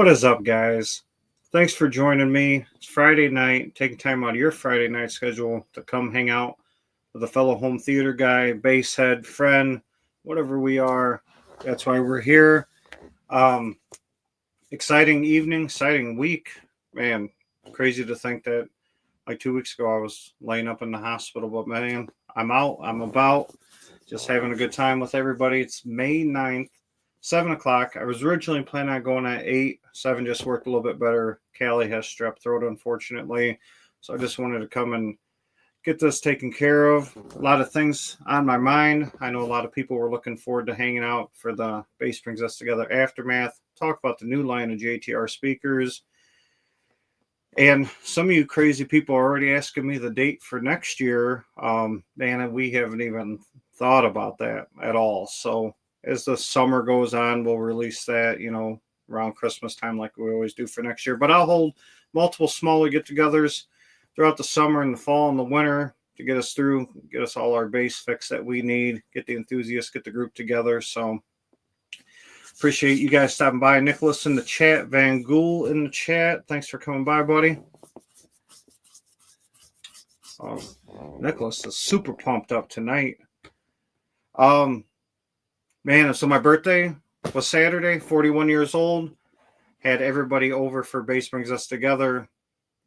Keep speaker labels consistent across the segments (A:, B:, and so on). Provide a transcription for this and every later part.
A: What is up, guys? Thanks for joining me. It's Friday night, taking time out of your Friday night schedule to come hang out with a fellow home theater guy, bass head, friend, whatever we are. That's why we're here. Exciting evening, exciting week. Man, crazy to think that like 2 weeks ago I was laying up in the hospital, but man, I'm out, I'm about, just having a good time with everybody. It's May 9th. 7 o'clock. I was originally planning on going at 8. 7 just worked a little bit better. Callie has strep throat, unfortunately. So I just wanted to come and get this taken care of. A lot of things on my mind. I know a lot of people were looking forward to hanging out for the Bass Brings Us Together Aftermath. Talk about the new line of JTR speakers. And some of you crazy people are already asking me the date for next year. Man, we haven't even thought about that at all. So as the summer goes on, we'll release that, around Christmas time like we always do for next year. But I'll hold multiple smaller get-togethers throughout the summer and the fall and the winter to get us through, get us all our bass fix that we need, get the enthusiasts, get the group together. So appreciate you guys stopping by. Nicholas in the chat, Van Gool in the chat. Thanks for coming by, buddy. Nicholas is super pumped up tonight. Man, so my birthday was Saturday, 41 years old. Had everybody over for Bass Brings Us Together,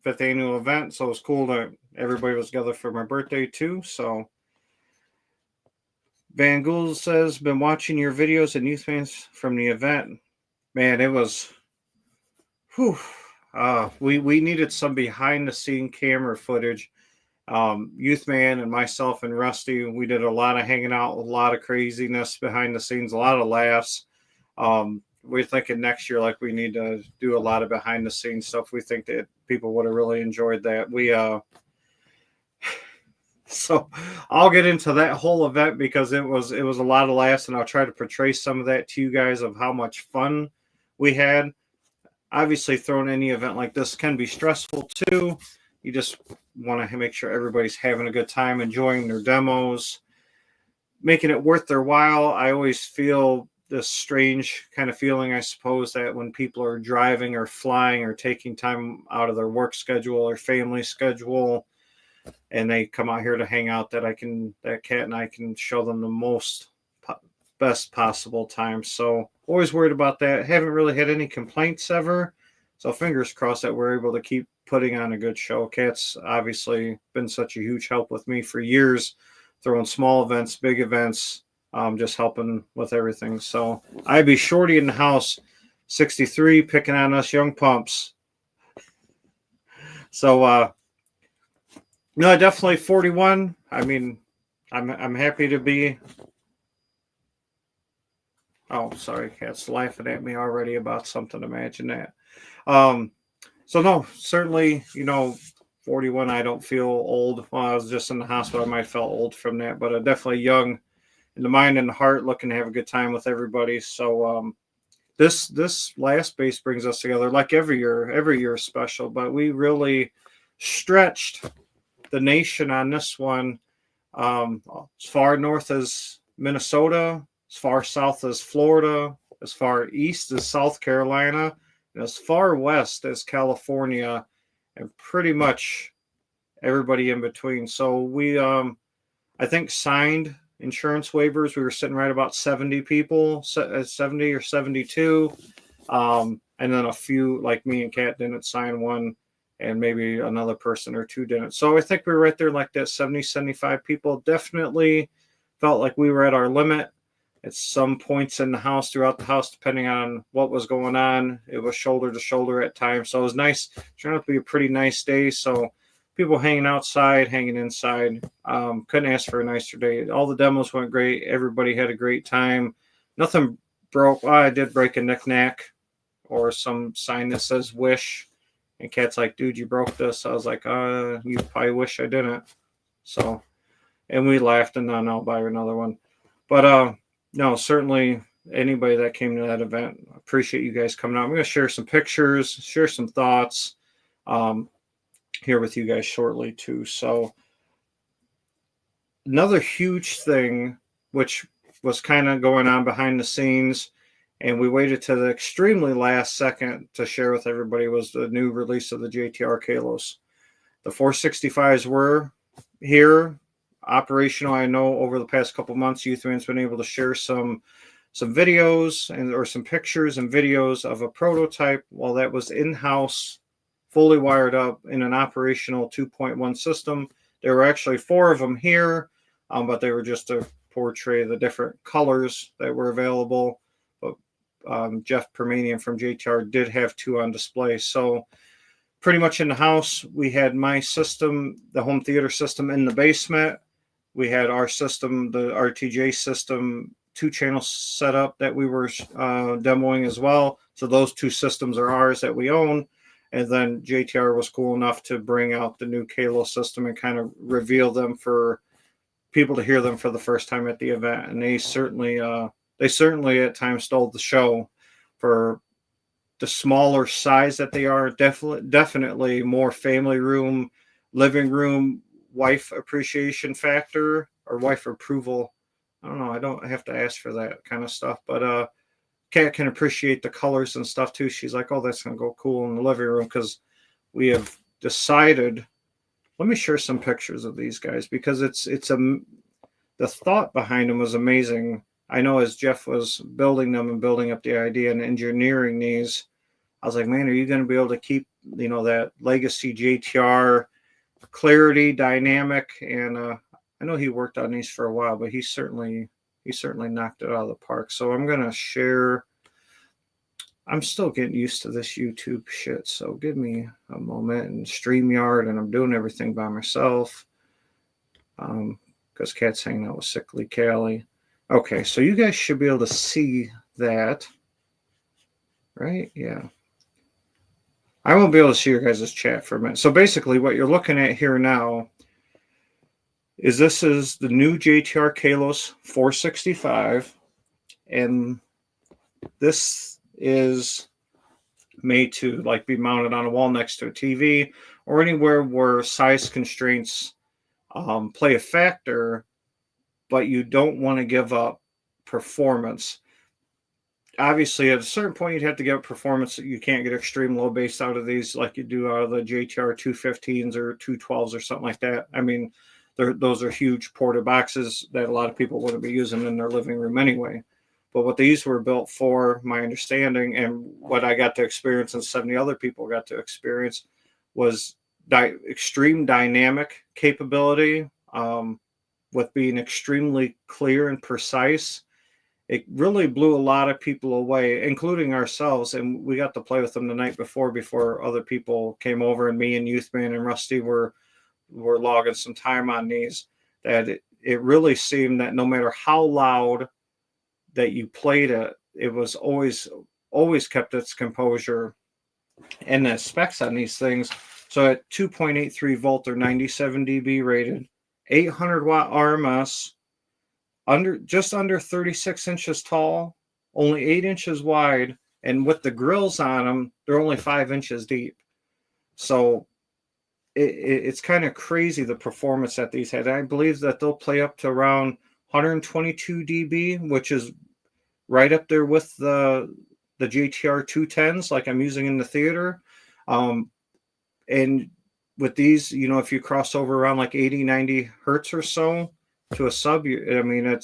A: 5th annual event. So it was cool that everybody was together for my birthday too. So Van Gould says, been watching your videos and youth fans from the event. Man, it was, we needed some behind the scene camera footage. Youth Man and myself and Rusty, we did a lot of hanging out, a lot of craziness behind the scenes, a lot of laughs. We're thinking next year, like, we need to do a lot of behind the scenes stuff. We think that people would have really enjoyed that. So I'll get into that whole event because it was a lot of laughs, and I'll try to portray some of that to you guys of how much fun we had. Obviously, throwing any event like this can be stressful too. You just want to make sure everybody's having a good time, enjoying their demos, making it worth their while. I always feel this strange kind of feeling, I suppose, that when people are driving or flying or taking time out of their work schedule or family schedule, and they come out here to hang out, that Kat and I can show them the best possible time. So always worried about that. Haven't really had any complaints ever. So fingers crossed that we're able to keep putting on a good show. Kat's obviously been such a huge help with me for years, throwing small events, big events, just helping with everything. So I'd be Shorty in the house, 63, picking on us young pumps. So, no, definitely 41. I mean, I'm happy to be. Oh, sorry, Kat's laughing at me already about something. Imagine that. So no, certainly, 41, I don't feel old. While I was just in the hospital, I might have felt old from that, but definitely young in the mind and the heart, looking to have a good time with everybody. So this last Bass Brings Us Together, like every year is special, but we really stretched the nation on this one. As far north as Minnesota, as far south as Florida, as far east as South Carolina, and as far west as California, and pretty much everybody in between. So we, I think, signed insurance waivers. We were sitting right about 70 people, 70 or 72. And then a few, like me and Kat, didn't sign one, and maybe another person or two didn't. So I think we were right there like that, 70, 75 people. Definitely felt like we were at our limit. At some points in the house, throughout the house, depending on what was going on, it was shoulder to shoulder at times. So it was nice. It turned out to be a pretty nice day. So people hanging outside, hanging inside. Couldn't ask for a nicer day. All the demos went great. Everybody had a great time. Nothing broke. Well, I did break a knick-knack or some sign that says wish. And Kat's like, dude, you broke this. I was like, you probably wish I didn't. So, and we laughed, and then I'll buy her another one. But, no, certainly anybody that came to that event, appreciate you guys coming out. I'm going to share some pictures, share some thoughts here with you guys shortly too. So another huge thing, which was kind of going on behind the scenes, And we waited to the extremely last second to share with everybody was the new release of the JTR Kaos. The 465s were here, operational. I know over the past couple months, Youthman's been able to share some videos or some pictures and videos of a prototype. Well, that was in-house, fully wired up in an operational 2.1 system. There were actually 4 of them here, but they were just to portray the different colors that were available. But Jeff Permanian from JTR did have 2 on display. So pretty much in the house, we had my system, the home theater system in the basement. We had our system, the RTJ system, 2 channels set up that we were demoing as well. So those 2 systems are ours that we own. And then JTR was cool enough to bring out the new Kaos system and kind of reveal them for people to hear them for the first time at the event. And they certainly at times stole the show for the smaller size that they are. Definitely more family room, living room, wife appreciation factor or wife approval. I don't know. I don't have to ask for that kind of stuff, but Kat can appreciate the colors and stuff too. She's like, oh, that's going to go cool in the living room, because we have decided. Let me share some pictures of these guys, because the thought behind them was amazing. I know as Jeff was building them and building up the idea and engineering these, I was like, man, are you going to be able to keep, that legacy JTR clarity, dynamic? And I know he worked on these for a while, but he certainly knocked it out of the park. So I'm going to share. I'm still getting used to this YouTube shit, so give me a moment. And StreamYard, and I'm doing everything by myself because Kat's hanging out with Sickly Callie. Okay, so you guys should be able to see that, right? Yeah. I won't be able to see your guys' chat for a minute. So basically what you're looking at here now is this is the new JTR Kaos 465, and this is made to be mounted on a wall next to a TV or anywhere where size constraints play a factor, but you don't want to give up performance. Obviously, at a certain point, you'd have to give up performance. You can't get extreme low bass out of these like you do out of the JTR 215s or 212s or something like that. I mean, those are huge porta boxes that a lot of people wouldn't be using in their living room anyway. But what these were built for, my understanding, and what I got to experience and 70 other people got to experience, was extreme dynamic capability with being extremely clear and precise. It really blew a lot of people away, including ourselves. And we got to play with them the night before other people came over, and me and Youthman and Rusty were logging some time on these, that it really seemed that no matter how loud that you played it, it was always kept its composure. And the specs on these things, so at 2.83 volt or 97 dB rated, 800 watt RMS, just under 36 inches tall, only 8 inches wide, and with the grills on them, they're only 5 inches deep. So it's kind of crazy the performance that these had. I believe that they'll play up to around 122 dB, which is right up there with the JTR 210s like I'm using in the theater. And with these, if you cross over around 80, 90 hertz or so to a sub, I mean,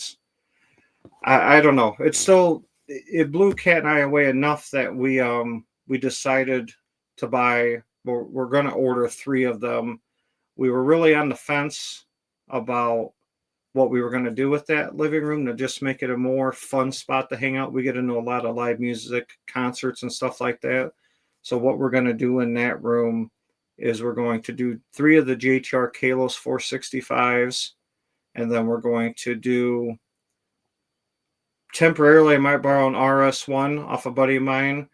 A: I don't know. It blew Kat and I away enough that we decided to buy. We're going to order 3 of them. We were really on the fence about what we were going to do with that living room to just make it a more fun spot to hang out. We get into a lot of live music, concerts, and stuff like that. So what we're going to do in that room is we're going to do 3 of the JTR Kaos 465s, and then we're going to do temporarily, I might borrow an RS1 off a buddy of mine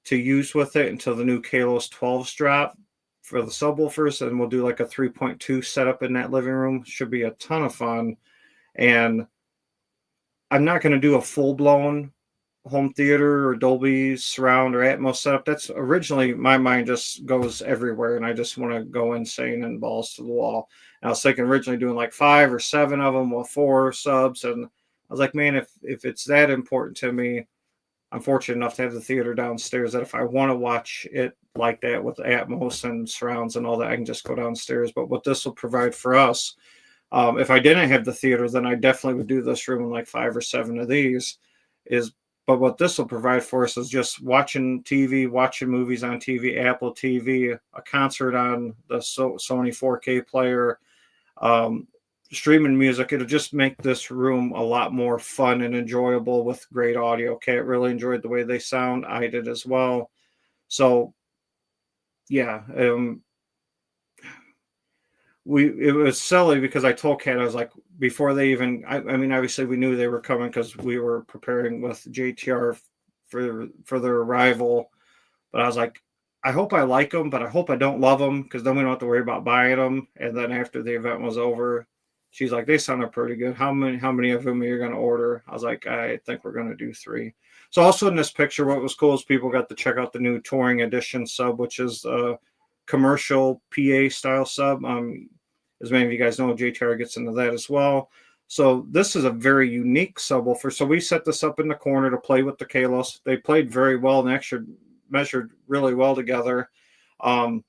A: to use with it until the new Kaos 12s drop for the subwoofers, and we'll do a 3.2 setup in that living room. Should be a ton of fun. And I'm not going to do a full-blown home theater or Dolby surround or Atmos setup. That's originally, my mind just goes everywhere, and I just want to go insane and balls to the wall. And I was thinking originally doing 5 or 7 of them with 4 subs, and I was like, man, if it's that important to me, I'm fortunate enough to have the theater downstairs that if I want to watch it like that with Atmos and surrounds and all that, I can just go downstairs. But what this will provide for us, if I didn't have the theater, then I definitely would do this room in like 5 or 7 of these. Is but what this will provide for us is just watching TV, watching movies on TV, Apple TV, a concert on the Sony 4K player, um, streaming music. It'll just make this room a lot more fun and enjoyable with great audio. Kat really enjoyed the way they sound. I did as well. So yeah, it was silly because I told Kat, I was like, before they even, I mean, obviously we knew they were coming because we were preparing with JTR for their arrival, but I was like, I hope I like them, but I hope I don't love them because then we don't have to worry about buying them. And then after the event was over, she's like, they sounded pretty good. How many of them are you going to order? I was like, I think we're going to do 3. So also in this picture, what was cool is people got to check out the new Touring Edition sub, which is a commercial PA style sub. As many of you guys know, JTR gets into that as well. So this is a very unique subwoofer. So we set this up in the corner to play with the Kaos. They played very well and actually measured really well together. But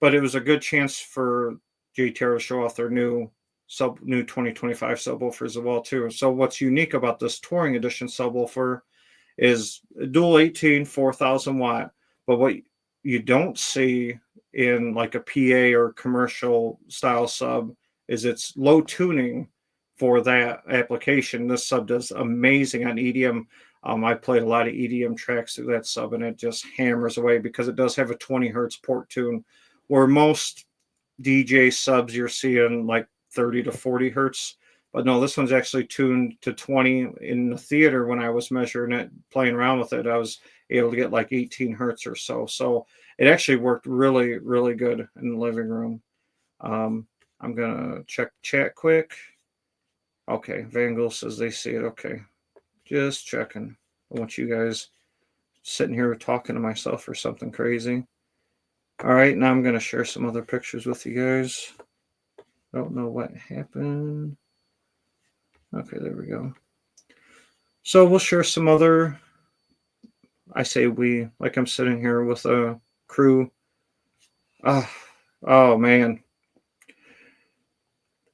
A: it was a good chance for JTR to show off their new 2025 subwoofer as well too. So what's unique about this Touring Edition subwoofer is dual 18 4,000 watt. But what you don't see in like a PA or commercial style sub is it's low tuning for that application. This sub does amazing on EDM. I played a lot of EDM tracks through that sub and it just hammers away because it does have a 20 hertz port tune, where most DJ subs you're seeing like 30 to 40 hertz. But no, this one's actually tuned to 20. In the theater, when I was measuring it, playing around with it, I was able to get like 18 hertz or so. So it actually worked really, really good in the living room. I'm going to check chat quick. Okay, Vangle says they see it. Okay, just checking. I want you guys sitting here talking to myself or something crazy. All right, now I'm going to share some other pictures with you guys. Don't know what happened. Okay, there we go. So we'll share some other, I say we, like I'm sitting here with a crew. Oh man.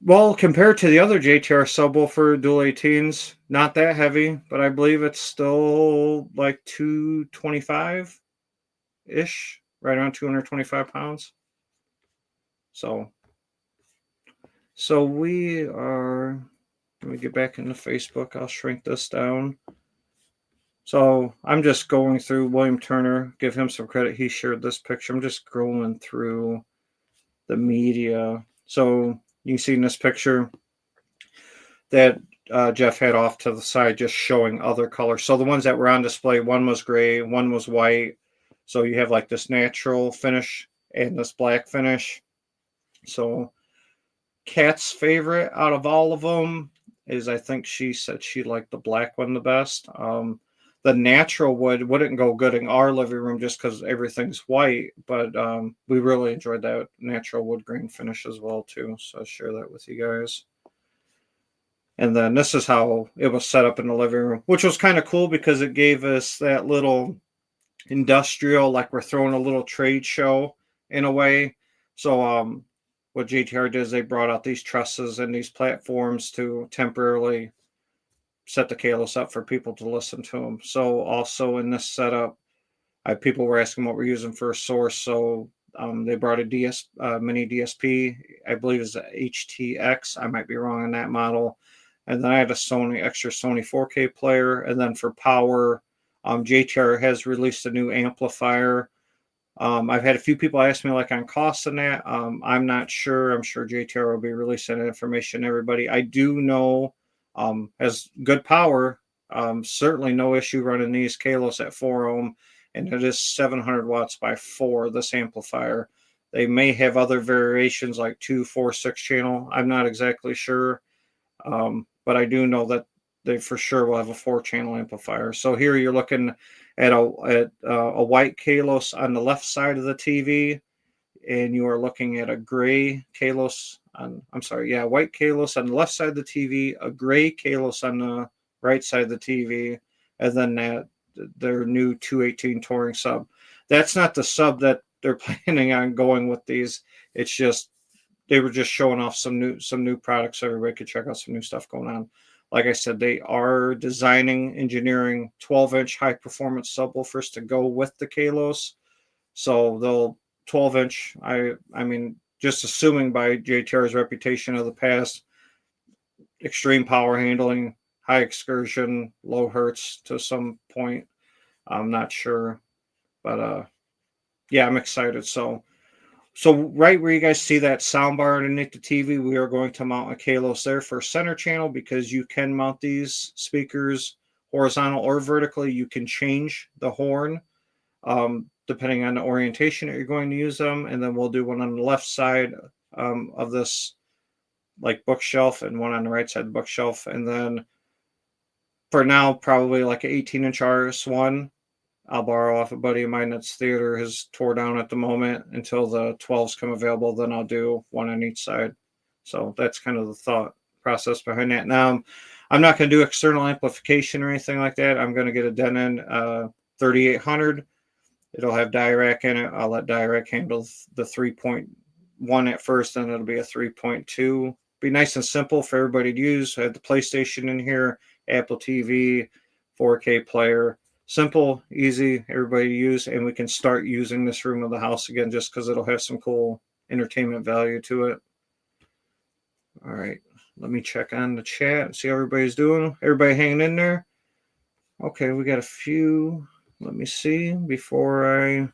A: Well, compared to the other JTR subwoofer dual 18s, not that heavy, but I believe it's still like 225-ish, right around 225 pounds. So we are, let me get back into Facebook. I'll shrink this down. So I'm just going through William Turner, give him some credit. He shared this picture. I'm just scrolling through the media. So you see in this picture that Jeff had off to the side just showing other colors. So the ones that were on display, one was gray, one was white. So you have like this natural finish and this black finish. So Kat's favorite out of all of them is, I think she said she liked the black one the best. The natural wood wouldn't go good in our living room just because everything's white, but we really enjoyed that natural wood grain finish as well too. So I'll share that with you guys. And then this is how it was set up in the living room, which was kind of cool because it gave us that little industrial, like we're throwing a little trade show in a way. So what JTR did is they brought out these trusses and these platforms to temporarily set the Kaos up for people to listen to them. So also in this setup, people were asking what we're using for a source. So they brought a mini DSP, I believe is a HTX. I might be wrong on that model. And then I had a extra Sony 4K player. And then for power, JTR has released a new amplifier. I've had a few people ask me like on costs and that. I'm not sure. I'm sure JTR will be releasing that information to everybody. I do know has good power. Certainly no issue running these Kaos at 4 ohm, and it is 700 watts by 4, this amplifier. They may have other variations like 2, 4, 6 channel. I'm not exactly sure. But I do know that they for sure will have a 4-channel amplifier. So here you're looking at a white Kaos on the left side of the TV, and you are looking at a gray Kaos white Kaos on the left side of the TV, a gray Kaos on the right side of the TV, and then that their new 218 touring sub. That's not the sub that they're planning on going with these. It's just they were just showing off some new products so everybody could check out some new stuff going on. Like I said, they are designing, engineering 12-inch high performance subwoofers to go with the Kaos. So they'll 12-inch. I mean, just assuming by JTR's reputation of the past, extreme power handling, high excursion, low hertz to some point. I'm not sure, but yeah, I'm excited. So right where you guys see that soundbar underneath the TV, we are going to mount a Kaos there for center channel, because you can mount these speakers horizontal or vertically. You can change the horn depending on the orientation that you're going to use them. And then we'll do one on the left side of this like bookshelf, and one on the right side of the bookshelf. And then for now, probably like an 18-inch RS1. I'll borrow off a buddy of mine that's theater has tore down at the moment until the 12s come available. Then I'll do one on each side. So that's kind of the thought process behind that. Now, I'm not going to do external amplification or anything like that. I'm going to get a Denon 3800. It'll have Dirac in it. I'll let Dirac handle the 3.1 at first, then it'll be a 3.2. Be nice and simple for everybody to use. I have the PlayStation in here, Apple TV, 4K player. Simple, easy, everybody to use, and we can start using this room of the house again just because it'll have some cool entertainment value to it. All right, let me check on the chat and see how everybody's doing. Everybody hanging in there? Okay, we got a few. Let me see before I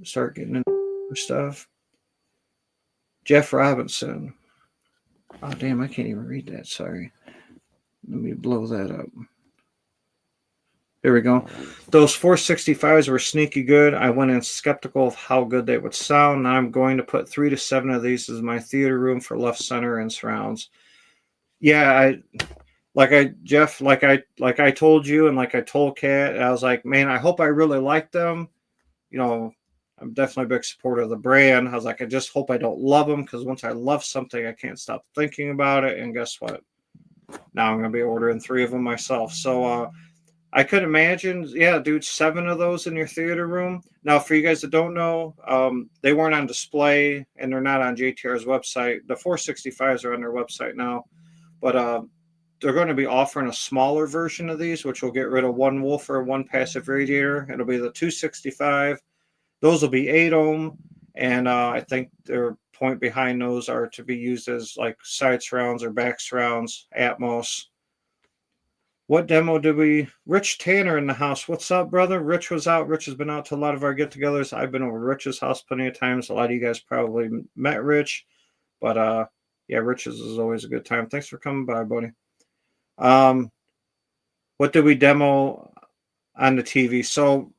A: start getting into stuff. Jeff Robinson. Oh, damn, I can't even read that. Sorry. Let me blow that up. There we go. Those 465s were sneaky good. I went in skeptical of how good they would sound. Now I'm going to put 3 to 7 of these as my theater room for left, center, and surrounds. Yeah, Jeff, like I told you, and like I told Kat, I was like, man, I hope I really like them. You know, I'm definitely a big supporter of the brand. I was like, I just hope I don't love them, because once I love something, I can't stop thinking about it. And guess what? Now I'm going to be ordering 3 of them myself. So I could imagine, yeah, dude, 7 of those in your theater room. Now, for you guys that don't know, they weren't on display, and they're not on JTR's website. The 465s are on their website now, but they're going to be offering a smaller version of these, which will get rid of one woofer, one passive radiator. It'll be the 265. Those will be 8 ohm, and I think their point behind those are to be used as like side surrounds or back surrounds, Atmos. What demo did we? Rich Tanner in the house. What's up, brother? Rich was out. Rich has been out to a lot of our get-togethers. I've been over to Rich's house plenty of times. A lot of you guys probably met Rich, but yeah, Rich's is always a good time. Thanks for coming by, buddy. What did we demo on the TV? So,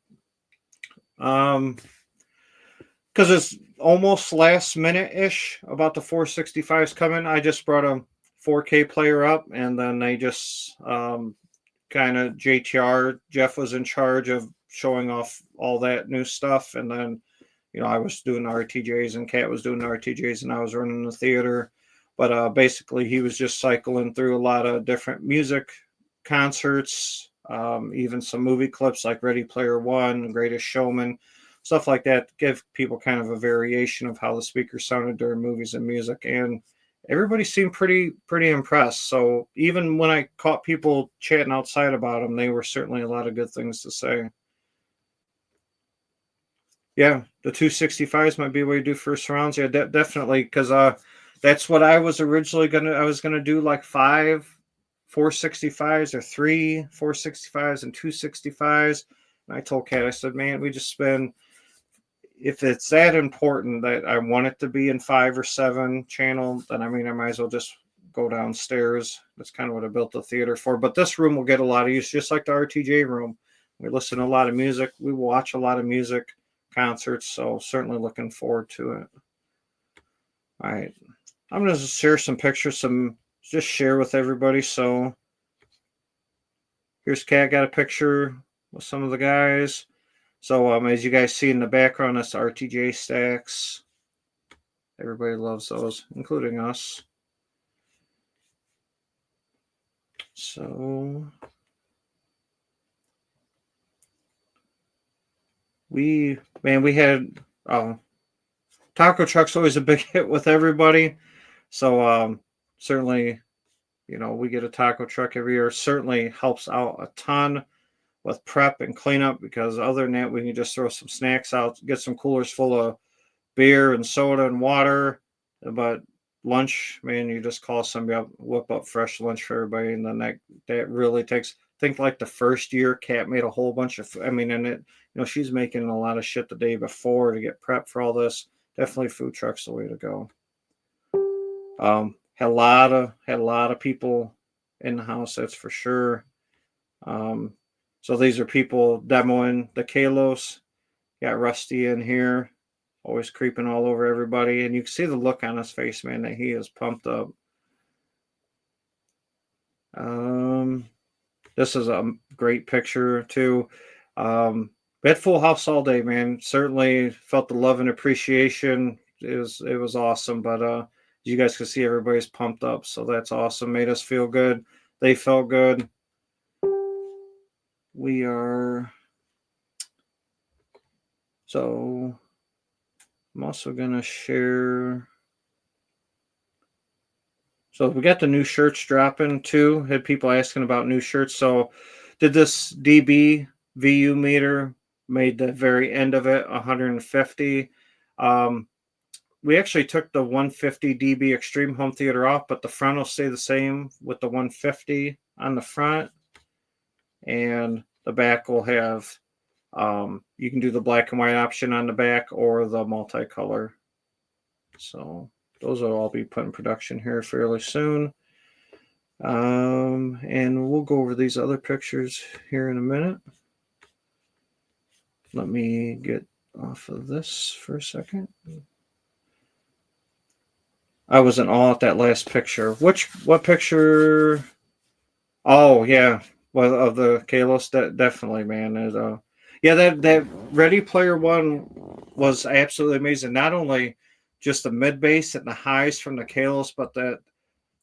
A: because it's almost last minute-ish about the 465s coming, I just brought a 4K player up, and then they just kind of JTR, Jeff was in charge of showing off all that new stuff, and then I was doing the RTJs, and Kat was doing the RTJs, and I was running the theater. But basically, he was just cycling through a lot of different music concerts, even some movie clips like Ready Player One, Greatest Showman, stuff like that, to give people kind of a variation of how the speakers sounded during movies and music. And everybody seemed pretty impressed. So even when I caught people chatting outside about them, they were certainly a lot of good things to say. Yeah, the 265s might be what you do for surrounds. Yeah, definitely, because that's what I was originally I was gonna do, like 5 465s or 3 465s and 265s. And I told Kat, I said, man, we just spend, if it's that important that I want it to be in 5 or 7 channel, then I mean, I might as well just go downstairs. That's kind of what I built the theater for. But this room will get a lot of use, just like the RTJ room. We listen to a lot of music. We watch a lot of music concerts. So certainly looking forward to it. All right. I'm going to share some pictures, just share with everybody. So here's Kat, got a picture with some of the guys. So as you guys see in the background, that's RTJ stacks. Everybody loves those, including us. So we had taco truck's always a big hit with everybody. So certainly, we get a taco truck every year. Certainly helps out a ton with prep and cleanup, because other than that, we can just throw some snacks out, get some coolers full of beer and soda and water. But lunch, man, you just call somebody up, whip up fresh lunch for everybody, and then that really takes. Think like the first year, Kat made a whole bunch of. I mean, and she's making a lot of shit the day before to get prepped for all this. Definitely, food trucks the way to go. Had a lot of people in the house, that's for sure. So these are people demoing the Kalos. Got Rusty in here, always creeping all over everybody, and you can see the look on his face, man, that he is pumped up. This is a great picture too. We had full house all day, man. Certainly felt the love and appreciation. It was awesome, but you guys could see everybody's pumped up, so that's awesome. Made us feel good. They felt good. We are. So I'm also gonna share. So we got the new shirts dropping too. Had people asking about new shirts. So did this dB VU meter, made the very end of it 150. We actually took the 150 dB extreme home theater off, but the front will stay the same with the 150 on the front, and the back will have you can do the black and white option on the back or the multicolor. So those will all be put in production here fairly soon. And we'll go over these other pictures here in a minute. Let me get off of this for a second. I wasn't all at that last picture. What picture? Oh yeah, well, of the Kalos, definitely, man. Yeah, that Ready Player One was absolutely amazing. Not only just the mid bass and the highs from the Kalos, but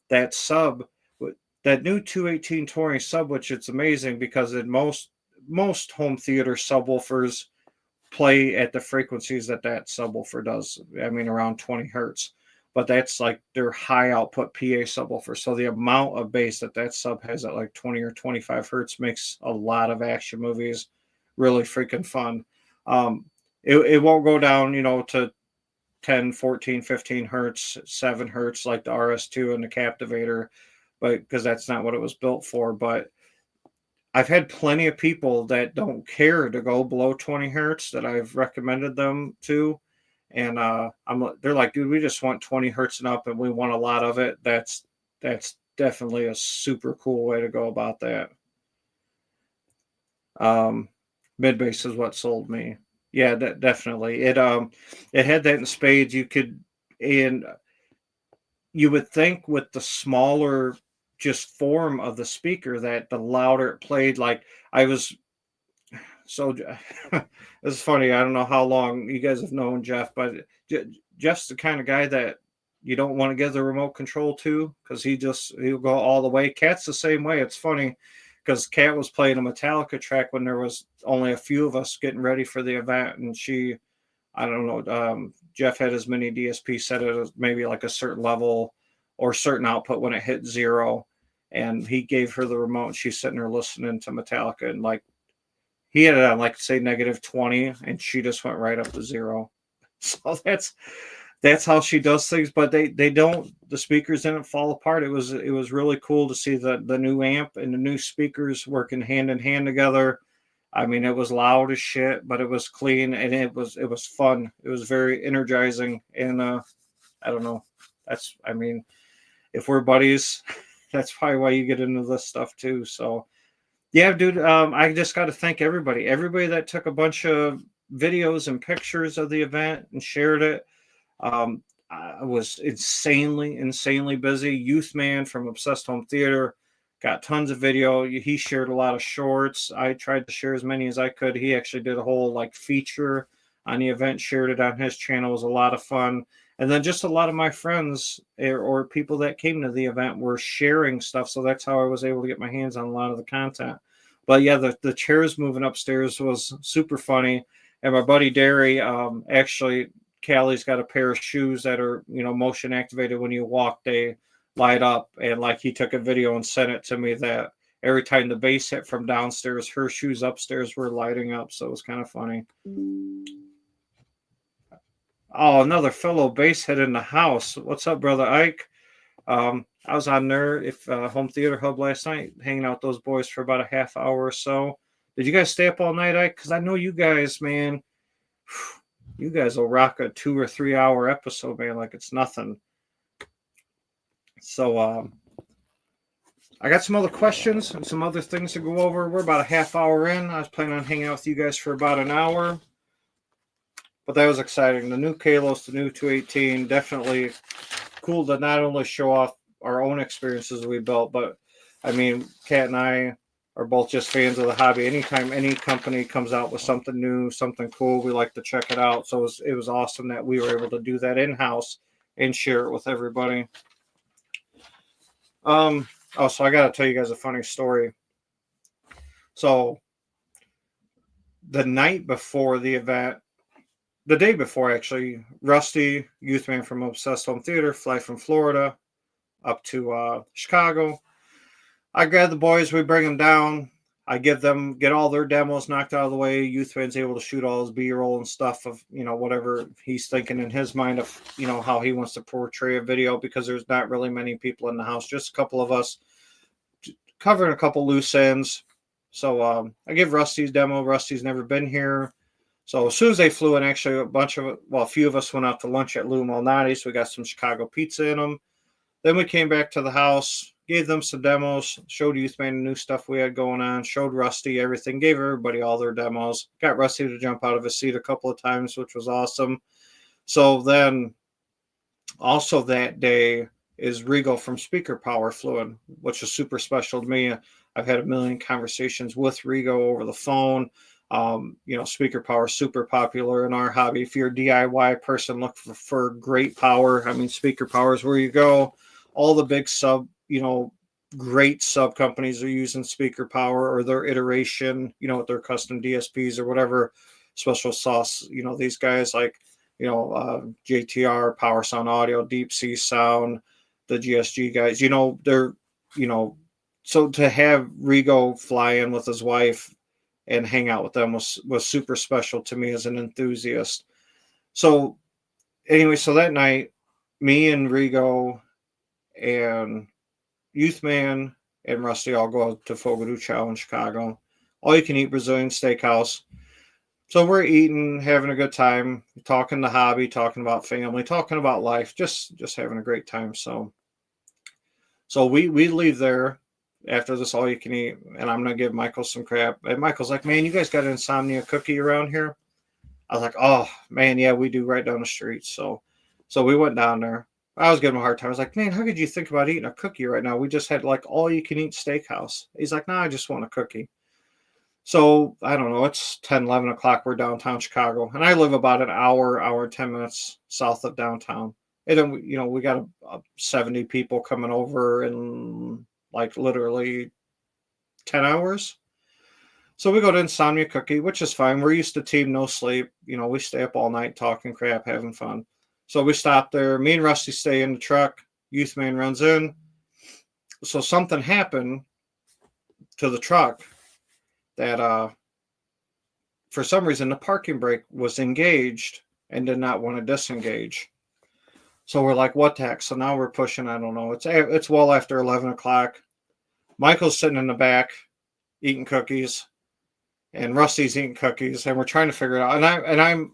A: that sub, that new 218 touring sub, which it's amazing because in most home theater subwoofers play at the frequencies that subwoofer does. I mean, around 20 hertz. But that's like their high output PA subwoofer. So the amount of bass that sub has at like 20 or 25 hertz makes a lot of action movies really freaking fun. It won't go down, to 10, 14, 15 hertz, 7 hertz like the RS2 and the Captivator, but because that's not what it was built for. But I've had plenty of people that don't care to go below 20 hertz that I've recommended them to. And they're like, dude, we just want 20 hertz and up, and we want a lot of it. That's definitely a super cool way to go about that. Mid bass is what sold me. Yeah, definitely. It had that in spades. And you would think with the smaller just form of the speaker that the louder it played. Like I was. So it's funny. I don't know how long you guys have known Jeff, but Jeff's the kind of guy that you don't want to give the remote control to, because he'll go all the way. Kat's the same way. It's funny because Kat was playing a Metallica track when there was only a few of us getting ready for the event, and I don't know, Jeff had his mini DSP set at maybe like a certain level or certain output when it hit 0, and he gave her the remote, and she's sitting there listening to Metallica, and like he had it on like say -20, and she just went right up to 0. So that's how she does things. But the speakers didn't fall apart. It was really cool to see the new amp and the new speakers working hand in hand together. I mean, it was loud as shit, but it was clean, and it was fun. It was very energizing, and I don't know. If we're buddies, that's probably why you get into this stuff too. So yeah, dude, I just got to thank everybody that took a bunch of videos and pictures of the event and shared it. I was insanely busy. Youth Man from Obsessed Home Theater got tons of video. He shared a lot of shorts. I tried to share as many as I could. He actually did a whole like feature on the event, shared it on his channel. It was a lot of fun. And then just a lot of my friends or people that came to the event were sharing stuff. So that's how I was able to get my hands on a lot of the content. But yeah, the chairs moving upstairs was super funny. And my buddy Derry, actually, Callie's got a pair of shoes that are, motion activated. When you walk, they light up. And like he took a video and sent it to me that every time the bass hit from downstairs, her shoes upstairs were lighting up. So it was kind of funny. Oh, another fellow bass head in the house. What's up, brother Ike? I was on there Home Theater Hub last night, hanging out with those boys for about a half hour or so. Did you guys stay up all night, Ike? Because I know you guys, man. You guys will rock a 2 or 3 hour episode, man, like it's nothing. So I got some other questions and some other things to go over. We're about a half hour in. I was planning on hanging out with you guys for about an hour. But that was exciting. The new Kalos, the new 218, definitely cool to not only show off our own experiences we built, but I mean, Kat and I are both just fans of the hobby. Anytime any company comes out with something new, something cool, we like to check it out. So it was awesome that we were able to do that in-house and share it with everybody. So I got to tell you guys a funny story. So the night before the event, the day before, actually, Rusty, youth man from Obsessed Home Theater, fly from Florida up to Chicago. I grab the boys, we bring them down. I get all their demos knocked out of the way. Youth man's able to shoot all his B-roll and stuff of, whatever he's thinking in his mind of, how he wants to portray a video, because there's not really many people in the house, just a couple of us covering a couple loose ends. So I give Rusty's demo. Rusty's never been here. So as soon as they flew in, actually a few of us went out to lunch at Lou Malnati's. We got some Chicago pizza in them. Then we came back to the house, gave them some demos, showed Youth Man the new stuff we had going on, showed Rusty everything, gave everybody all their demos, got Rusty to jump out of his seat a couple of times, which was awesome. So then also that day is Regal from Speaker Power flew in, which is super special to me. I've had a million conversations with Rigo over the phone. Speaker power is super popular in our hobby. If you're a DIY person looking for great power, I mean, Speaker Power is where you go. All the big great sub companies are using Speaker Power or their iteration, with their custom DSPs or whatever special sauce. These guys like, JTR, Power Sound Audio, Deep Sea Sound, the GSG guys, they're, so to have Rigo fly in with his wife and hang out with them was super special to me as an enthusiast. So anyway, so that night, me and Rigo and Youth Man and Rusty all go to Fogo do Chao in Chicago. All you can eat Brazilian steakhouse. So we're eating, having a good time, talking the hobby, talking about family, talking about life, just having a great time. So we leave there after this all you can eat, and I'm gonna give Michael some crap. And Michael's like, "Man, you guys got an insomnia cookie around here?" I was like, "Oh man, yeah, we do, right down the street." So we went down there. I was giving him a hard time. I was like, "Man, how could you think about eating a cookie right now? We just had like all you can eat steakhouse." He's like, "No, I just want a cookie." So I don't know. It's 10, 11 o'clock. We're downtown Chicago, and I live about an hour and 10 minutes south of downtown. And then we got 70 people coming over in like literally 10 hours. So we go to Insomnia Cookie, which is fine. We're used to Team No Sleep. We stay up all night talking crap, having fun. So we stop there. Me and Rusty stay in the truck. Youth Man runs in. So something happened to the truck that for some reason the parking brake was engaged and did not want to disengage. So we're like, what the heck? So now we're pushing, I don't know. It's well after 11 o'clock. Michael's sitting in the back eating cookies, and Rusty's eating cookies, and we're trying to figure it out. And I'm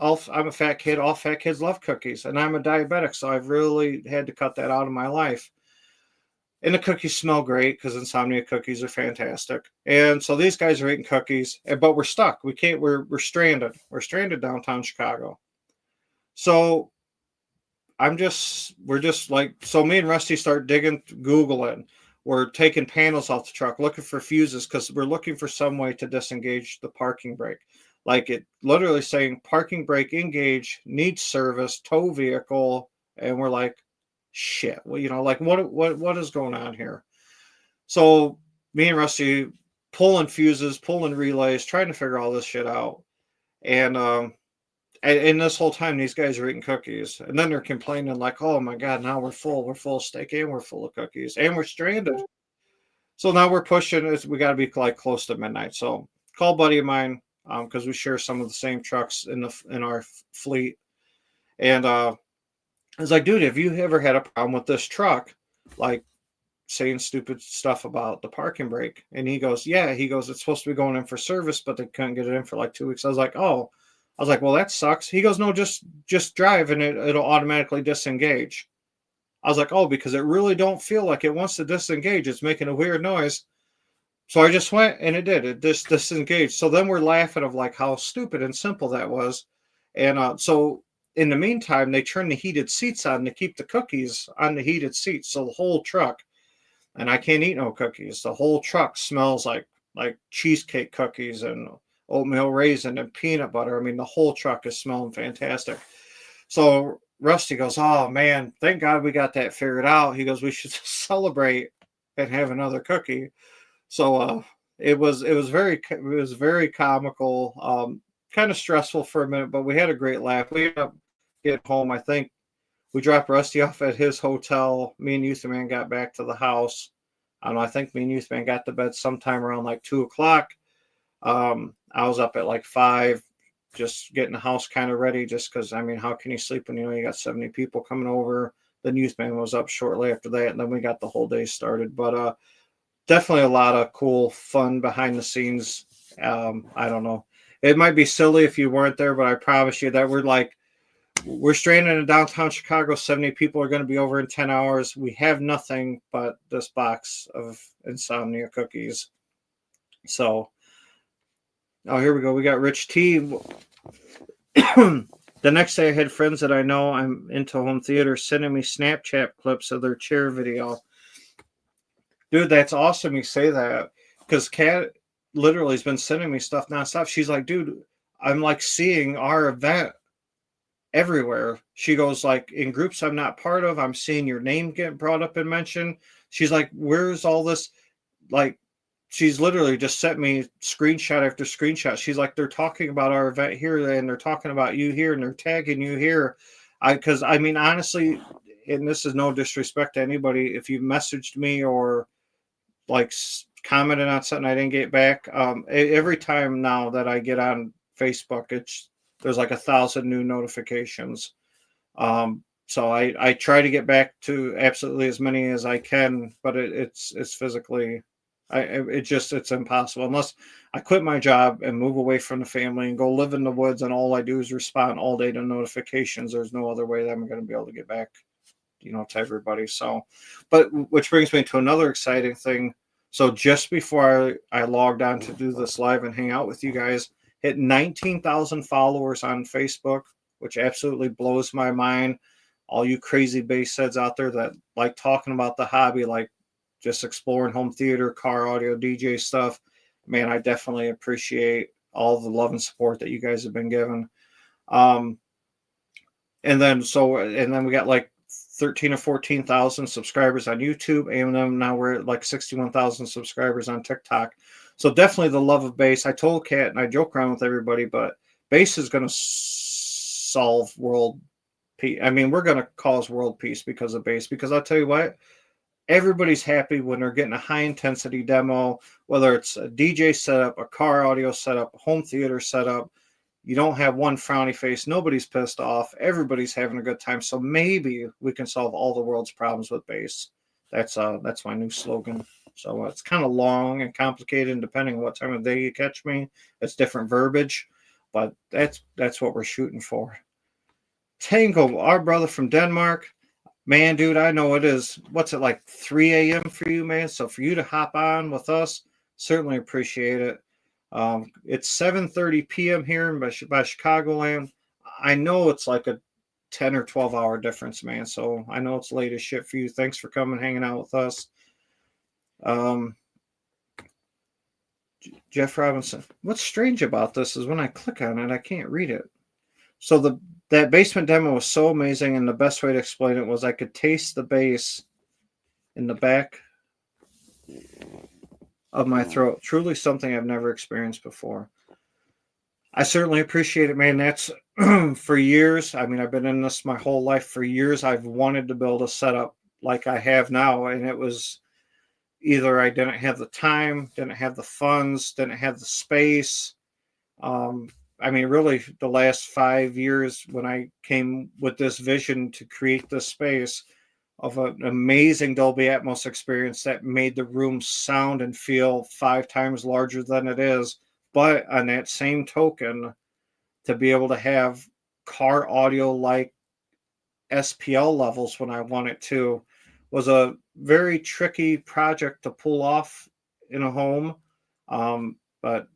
A: a fat kid. All fat kids love cookies, and I'm a diabetic, so I've really had to cut that out of my life. And the cookies smell great because Insomnia cookies are fantastic. And so these guys are eating cookies, but we're stuck. We can't. We're stranded. We're stranded downtown Chicago. So we're just like, so me and Rusty start digging, Googling. We're taking panels off the truck, looking for fuses because we're looking for some way to disengage the parking brake. Like it literally saying parking brake engage, needs service, tow vehicle. And we're like, shit, well, like what is going on here? So me and Rusty pulling fuses, pulling relays, trying to figure all this shit out. And this whole time, these guys are eating cookies, and then they're complaining like, "Oh my God, now we're full. We're full of steak, and we're full of cookies, and we're stranded." So now we're pushing it. We got to be like close to midnight. So call a buddy of mine because we share some of the same trucks in our fleet, and I was like, "Dude, have you ever had a problem with this truck?" Like saying stupid stuff about the parking brake, and he goes, "Yeah." He goes, "It's supposed to be going in for service, but they couldn't get it in for like 2 weeks." I was like, "Oh." I was like, "Well, that sucks." He goes, "No, just drive and it'll automatically disengage." I was like, "Oh, because it really don't feel like it wants to disengage. It's making a weird noise." So I just went and it did. It just disengaged. So then we're laughing of like how stupid and simple that was. And so in the meantime, they turned the heated seats on to keep the cookies on the heated seats. So the whole truck, and I can't eat no cookies. The whole truck smells like cheesecake cookies and oatmeal raisin and peanut butter. I mean, the whole truck is smelling fantastic. So Rusty goes, "Oh man, thank God we got that figured out." He goes, "We should celebrate and have another cookie." So it was very comical, kind of stressful for a minute, but we had a great laugh. We ended up getting home. I think we dropped Rusty off at his hotel. Me and Youth Man got back to the house. I don't know. I think me and Youth Man got to bed sometime around like 2 o'clock. I was up at like 5, just getting the house kind of ready. Just because I mean, how can you sleep when you got 70 people coming over? Then Youth Man was up shortly after that, and then we got the whole day started. But definitely a lot of cool fun behind the scenes. I don't know. It might be silly if you weren't there, but I promise you that we're stranded in downtown Chicago. 70 people are going to be over in 10 hours. We have nothing but this box of insomnia cookies. So, oh, here we go. We got Rich T. The next day, I had friends that I know I'm into home theater sending me Snapchat clips of their chair video. Dude, that's awesome you say that because Kat literally has been sending me stuff nonstop. She's like, "Dude, I'm like seeing our event everywhere." She goes, like, in groups I'm not part of, I'm seeing your name get brought up and mentioned. She's like, "Where's all this?" Like, she's literally just sent me screenshot after screenshot. She's like, "They're talking about our event here and they're talking about you here and they're tagging you here." Because I mean, honestly, and this is no disrespect to anybody, if you messaged me or like commented on something I didn't get back. Every time now that I get on Facebook, there's like 1,000 new notifications. So I try to get back to absolutely as many as I can, but it's physically, it's impossible unless I quit my job and move away from the family and go live in the woods, and all I do is respond all day to notifications. There's no other way that I'm going to be able to get back, to everybody. So, but which brings me to another exciting thing. So just before I logged on to do this live and hang out with you guys, hit 19,000 followers on Facebook, which absolutely blows my mind. All you crazy bass heads out there that like talking about the hobby, like just exploring home theater, car audio, DJ stuff, man, I definitely appreciate all the love and support that you guys have been given. And then we got like 13 or 14,000 subscribers on YouTube, and then now we're at like 61,000 subscribers on TikTok. So definitely the love of bass. I told Kat, and I joke around with everybody, but bass is going to solve world peace. I mean, we're going to cause world peace because of bass. Because I'll tell you what, everybody's happy when they're getting a high intensity demo, whether it's a DJ setup, a car audio setup, a home theater setup. You don't have one frowny face. Nobody's pissed off. Everybody's having a good time. So maybe we can solve all the world's problems with bass. That's my new slogan. So it's kind of long and complicated, and depending on what time of day you catch me, it's different verbiage. But that's what we're shooting for. Tango, our brother from Denmark. Man, dude, I know it is. What's it like 3 a.m. for you, man? So for you to hop on with us, certainly appreciate it. It's 7:30 p.m. here by Chicagoland. I know it's like a 10 or 12 hour difference, man. So I know it's late as shit for you. Thanks for coming, hanging out with us. Jeff Robinson. What's strange about this is when I click on it, I can't read it. So that basement demo was so amazing, and the best way to explain it was I could taste the bass in the back of my throat. Truly something I've never experienced before. I certainly appreciate it, man. That's for years. I mean, I've been in this my whole life. For years, I've wanted to build a setup like I have now, and it was either I didn't have the time, didn't have the funds, didn't have the space. Um, I mean, really, the last 5 years when I came with this vision to create this space of an amazing Dolby Atmos experience that made the room sound and feel 5 times larger than it is. But on that same token, to be able to have car audio like SPL levels when I want it to was a very tricky project to pull off in a home. But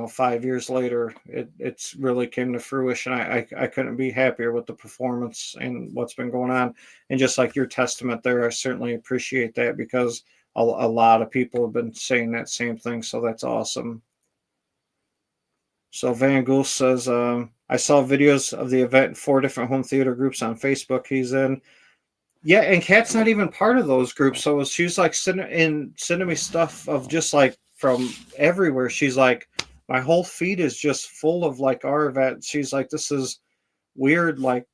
A: 5 years later, it's really came to fruition. I couldn't be happier with the performance and what's been going on. And just like your testament there, I certainly appreciate that because a lot of people have been saying that same thing. So that's awesome. So Van Gool says, I saw videos of the event in 4 different home theater groups on Facebook he's in. Yeah, and Kat's not even part of those groups. So she's like sending me stuff of just like from everywhere. She's like, my whole feed is just full of like our event. She's like, this is weird. Like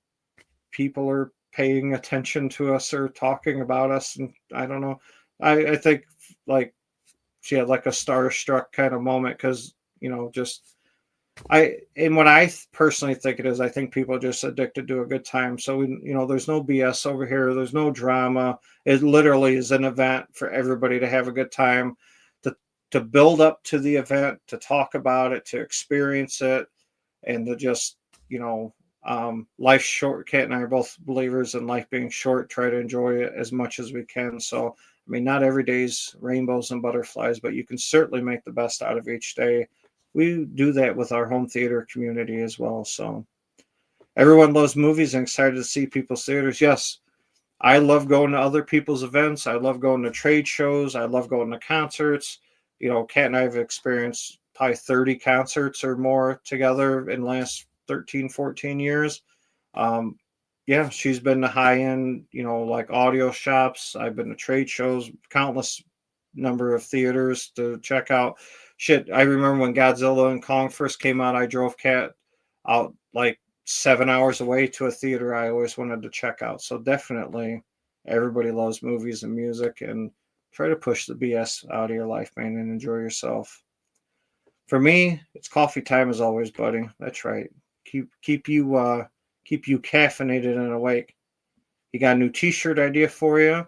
A: people are paying attention to us or talking about us. And I don't know. I think like she had like a starstruck kind of moment because, just what I personally think it is, I think people are just addicted to a good time. So there's no BS over here. There's no drama. It literally is an event for everybody to have a good time, to build up to the event, to talk about it, to experience it, and to just, life's short. Kat and I are both believers in life being short. Try to enjoy it as much as we can. So, I mean, not every day's rainbows and butterflies, but you can certainly make the best out of each day. We do that with our home theater community as well. So everyone loves movies and excited to see people's theaters. Yes, I love going to other people's events. I love going to trade shows. I love going to concerts. Kat and I have experienced probably 30 concerts or more together in the last 13, 14 years. Yeah, she's been to high-end, like audio shops. I've been to trade shows, countless number of theaters to check out. Shit, I remember when Godzilla and Kong first came out, I drove Kat out like 7 hours away to a theater I always wanted to check out. So definitely everybody loves movies and music, and try to push the BS out of your life, man, and enjoy yourself. For me, it's coffee time as always, buddy. That's right. Keep you caffeinated and awake. You got a new t-shirt idea for you?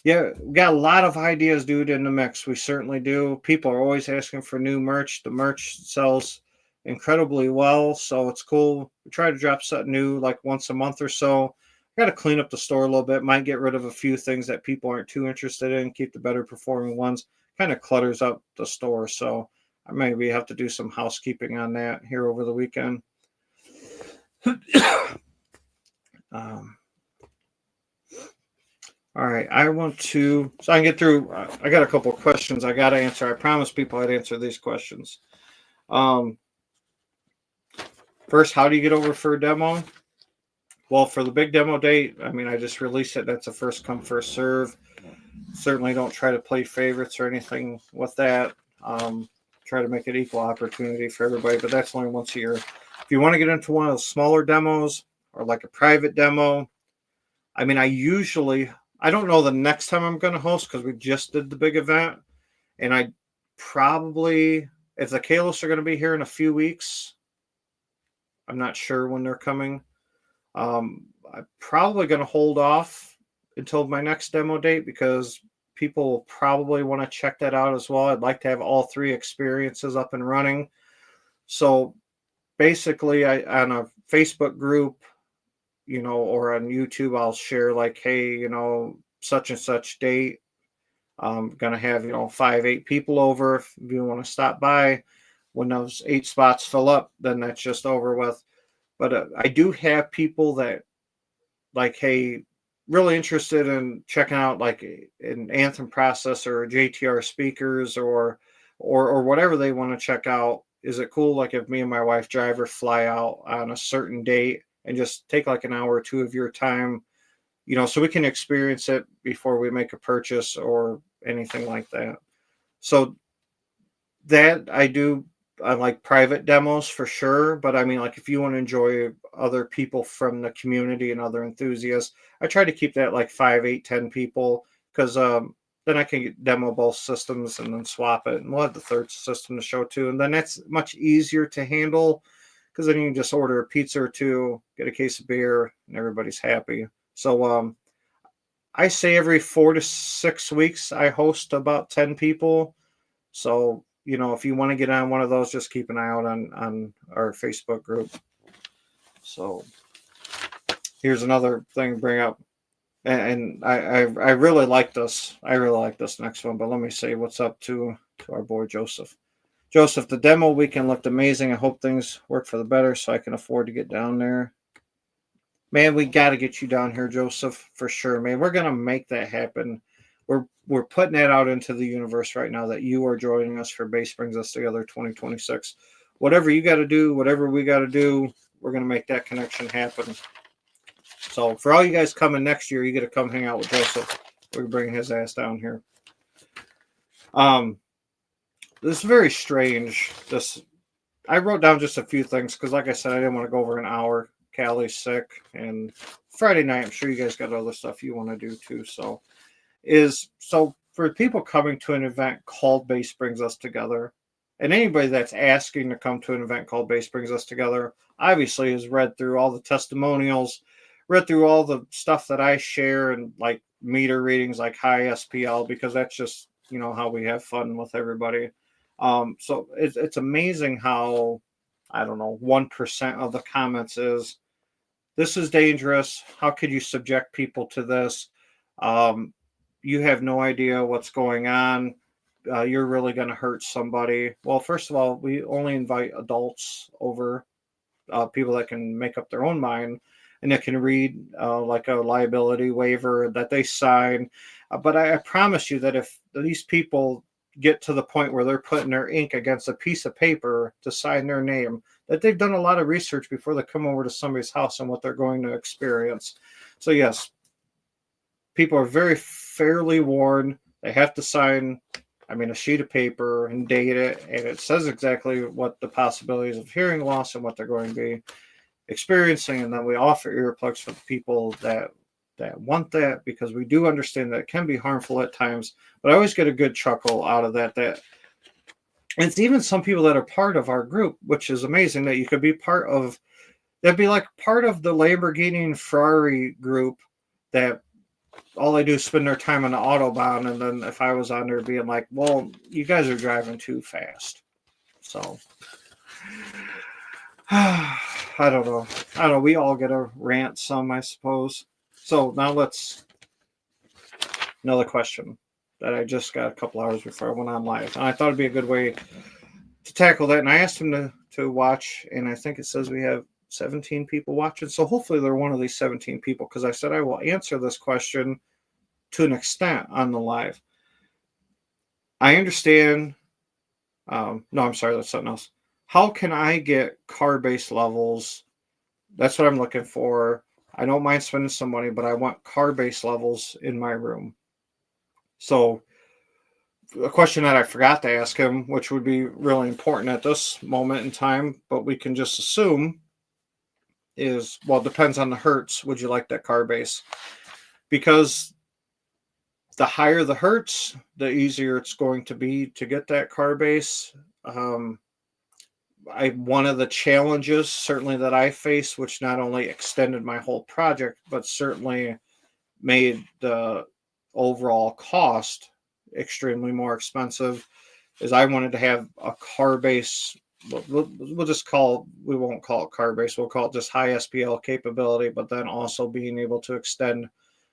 A: Yeah, we got a lot of ideas, dude, in the mix. We certainly do. People are always asking for new merch. The merch sells incredibly well, so it's cool. We try to drop something new like once a month or so. Got to clean up the store a little bit. Might get rid of a few things that people aren't too interested in. Keep the better performing ones. Kind of clutters up the store, so I maybe have to do some housekeeping on that here over the weekend. All right, I want to, so I can get through, I got a couple of questions I got to answer. I promised people I'd answer these questions. First, how do you get over for a demo? Well, for the big demo date, I mean, I just released it. That's a first come, first serve. Certainly don't try to play favorites or anything with that. Try to make it equal opportunity for everybody, but that's only once a year. If you want to get into one of the smaller demos or like a private demo, I mean, I don't know the next time I'm going to host because we just did the big event. And I probably, if the Kalos are going to be here in a few weeks, I'm not sure when they're coming. I'm probably going to hold off until my next demo date because people will probably want to check that out as well. I'd like to have all 3 experiences up and running. So basically, on a Facebook group, or on YouTube, I'll share like, hey, such and such date. I'm going to have, 5, 8 people over. If you want to stop by, when those 8 spots fill up, then that's just over with. But I do have people that like, hey, really interested in checking out like an Anthem processor or JTR speakers or whatever they want to check out. Is it cool? Like if me and my wife driver fly out on a certain date and just take like an hour or 2 of your time, so we can experience it before we make a purchase or anything like that. So that I do I like private demos for sure, but I mean, like if you want to enjoy other people from the community and other enthusiasts, I try to keep that like 5, 8, 10 people because then I can demo both systems and then swap it, and we'll have the third system to show too, and then that's much easier to handle because then you can just order a pizza or two, get a case of beer, and everybody's happy. So I say every 4 to 6 weeks I host about 10 people. So, if you want to get on one of those, just keep an eye out on our Facebook group. So here's another thing to bring up. And I really like this. I really like this next one, but let me say what's up to our boy Joseph. Joseph, the demo weekend looked amazing. I hope things work for the better so I can afford to get down there. Man, we got to get you down here, Joseph, for sure, man. We're going to make that happen. We're putting that out into the universe right now that you are joining us for Bass Brings Us Together 2026. Whatever you got to do, whatever we got to do, we're going to make that connection happen. So for all you guys coming next year, you get to come hang out with Joseph. We're bringing his ass down here. This is very strange. I wrote down just a few things because, like I said, I didn't want to go over an hour. Callie's sick, and Friday night, I'm sure you guys got other stuff you want to do too. So for people coming to an event called Bass Brings Us Together, and anybody that's asking to come to an event called Bass Brings Us Together, obviously has read through all the testimonials, read through all the stuff that I share, and like meter readings like high SPL, because that's just how we have fun with everybody. So it's amazing how, I don't know, 1% of the comments is, this is dangerous. How could you subject people to this? You have no idea what's going on. You're really going to hurt somebody. Well, first of all, we only invite adults over, people that can make up their own mind and that can read like a liability waiver that they sign. But I promise you that if these people get to the point where they're putting their ink against a piece of paper to sign their name, that they've done a lot of research before they come over to somebody's house and what they're going to experience. So yes, people are very fairly warned. They have to sign, a sheet of paper and date it, and it says exactly what the possibilities of hearing loss and what they're going to be experiencing. And then we offer earplugs for the people that want that, because we do understand that it can be harmful at times, but I always get a good chuckle out of that. And it's even some people that are part of our group, which is amazing that you could be part of. That'd be like part of the Lamborghini and Ferrari group that all they do is spend their time on the Autobahn. And then if I was on there being like, well, you guys are driving too fast. So I don't know. We all get a rant some, I suppose. So now another question that I just got a couple hours before I went on live. And I thought it'd be a good way to tackle that. And I asked him to watch, and I think it says we have 17 people watching. So hopefully they're one of these 17 people, because I said I will answer this question to an extent on the live. I understand. No, I'm sorry, that's something else. How can I get car bass levels? That's what I'm looking for. I don't mind spending some money, but I want car bass levels in my room. So a question that I forgot to ask him, which would be really important at this moment in time, but we can just assume, is, well, it depends on the hertz. Would you like that car bass? Because the higher the hertz, the easier it's going to be to get that car bass. One of the challenges certainly that I faced, which not only extended my whole project, but certainly made the overall cost extremely more expensive, is I wanted to have a car bass. We'll just we won't call it car bass. We'll call it just high SPL capability, but then also being able to extend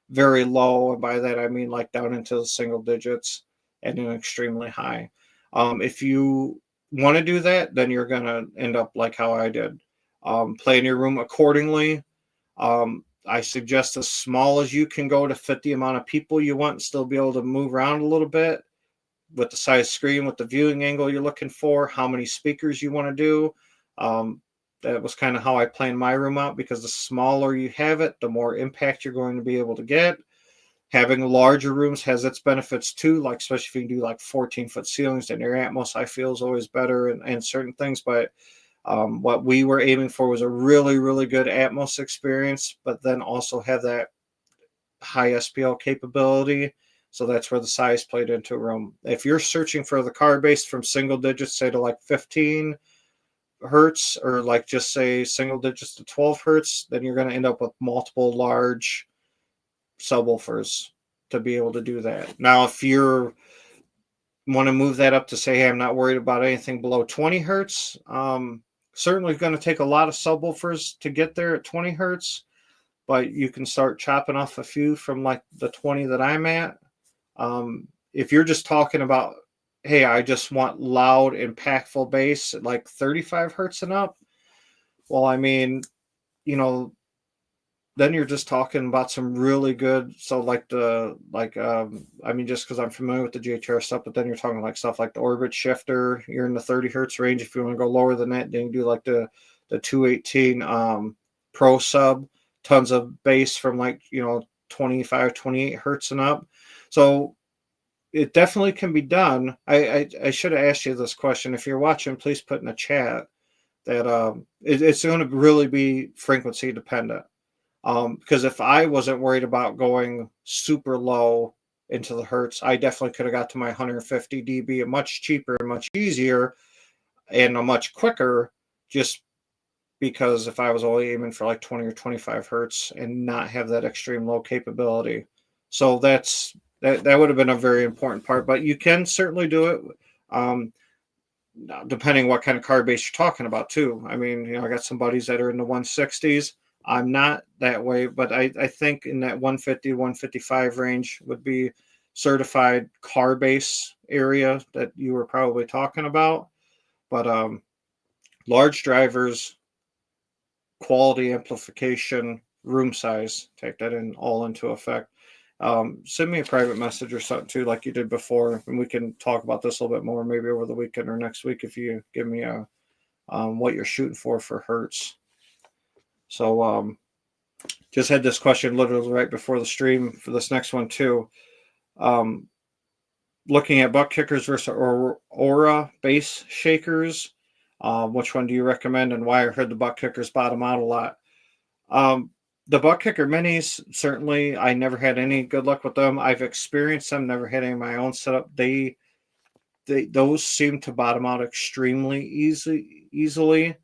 A: very low. And by that, I mean like down into the single digits and an extremely high. If you want to do that, then you're going to end up like how I did. Play in your room accordingly. I suggest as small as you can go to fit the amount of people you want and still be able to move around a little bit with the size screen, with the viewing angle you're looking for, how many speakers you want to do. That was kind of how I planned my room out, because the smaller you have it, the more impact you're going to be able to get. Having larger rooms has its benefits too, like especially if you can do like 14-foot ceilings, and your Atmos I feel is always better and certain things. But what we were aiming for was a really, really good Atmos experience, but then also have that high SPL capability. So that's where the size played into a room. If you're searching for the car base from single digits, say to like 15 hertz, or like just say single digits to 12 hertz, then you're going to end up with multiple large subwoofers to be able to do that. Now, if you want to move that up to say, hey, I'm not worried about anything below 20 hertz, certainly going to take a lot of subwoofers to get there at 20 hertz, but you can start chopping off a few from like the 20 that I'm at. If you're just talking about, hey, I just want loud, impactful bass at like 35 hertz and up, well, I mean, you know, then you're just talking about some really good. So like I mean, just because I'm familiar with the JTR stuff, but then you're talking like stuff like the orbit shifter. You're in the 30 hertz range. If you want to go lower than that, then you do like the 218 Pro Sub, tons of bass from like 25, 28 hertz and up. So it definitely can be done. I should have asked you this question. If you're watching, please put in the chat that it's going to really be frequency dependent. Because if I wasn't worried about going super low into the hertz, I definitely could have got to my 150 dB much cheaper and much easier and a much quicker, just because if I was only aiming for like 20 or 25 hertz and not have that extreme low capability. So that would have been a very important part, but you can certainly do it. Depending what kind of car base you're talking about too. I mean, I got some buddies that are in the 160s. I'm not that way, but I think in that 150, 155 range would be certified car base area that you were probably talking about. But large drivers, quality amplification, room size, take that in all into effect. Send me a private message or something too, like you did before, and we can talk about this a little bit more, maybe over the weekend or next week, if you give me a what you're shooting for hertz. So just had this question literally right before the stream for this next one too. Looking at butt kickers versus Aura bass shakers, which one do you recommend and why? I heard the butt kickers bottom out a lot. The butt kicker minis, certainly I never had any good luck with them. I've experienced them, never had any of my own setup. Those seem to bottom out extremely easily.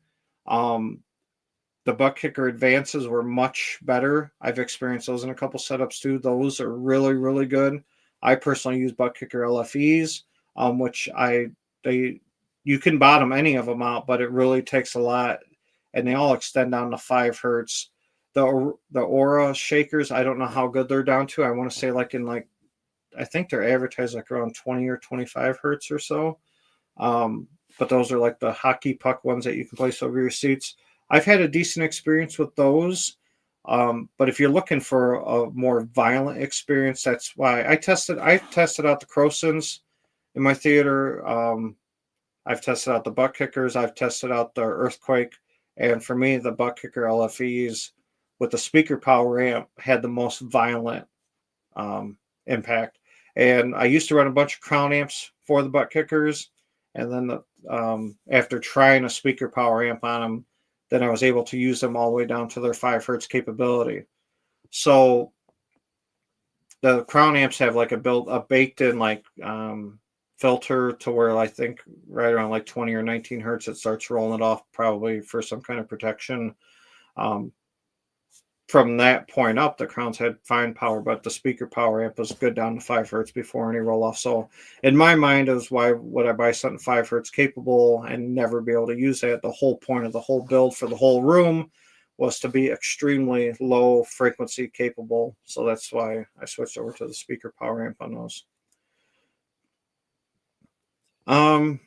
A: The butt kicker advances were much better. I've experienced those in a couple setups too. Those are really, really good. I personally use butt kicker LFEs, which you can bottom any of them out, but it really takes a lot, and they all extend down to 5 hertz. The Aura shakers, I don't know how good they're down to. I want to say I think they're advertised like around 20 or 25 hertz or so. But those are like the hockey puck ones that you can place over your seats. I've had a decent experience with those. But if you're looking for a more violent experience, that's why I tested out the Crosons in my theater. I've tested out the butt kickers. I've tested out the Earthquake. And for me, the butt kicker LFEs with the speaker power amp had the most violent impact. And I used to run a bunch of crown amps for the butt kickers. And then after trying a speaker power amp on them, then I was able to use them all the way down to their 5 hertz capability. So the crown amps have like a baked in filter to where I think right around like 20 or 19 hertz, it starts rolling it off, probably for some kind of protection. From that point up, the crowns had fine power, but the speaker power amp was good down to 5 hertz before any roll off. So in my mind, is why would I buy something 5 hertz capable and never be able to use that? The whole point of the whole build for the whole room was to be extremely low frequency capable. So that's why I switched over to the speaker power amp on those. I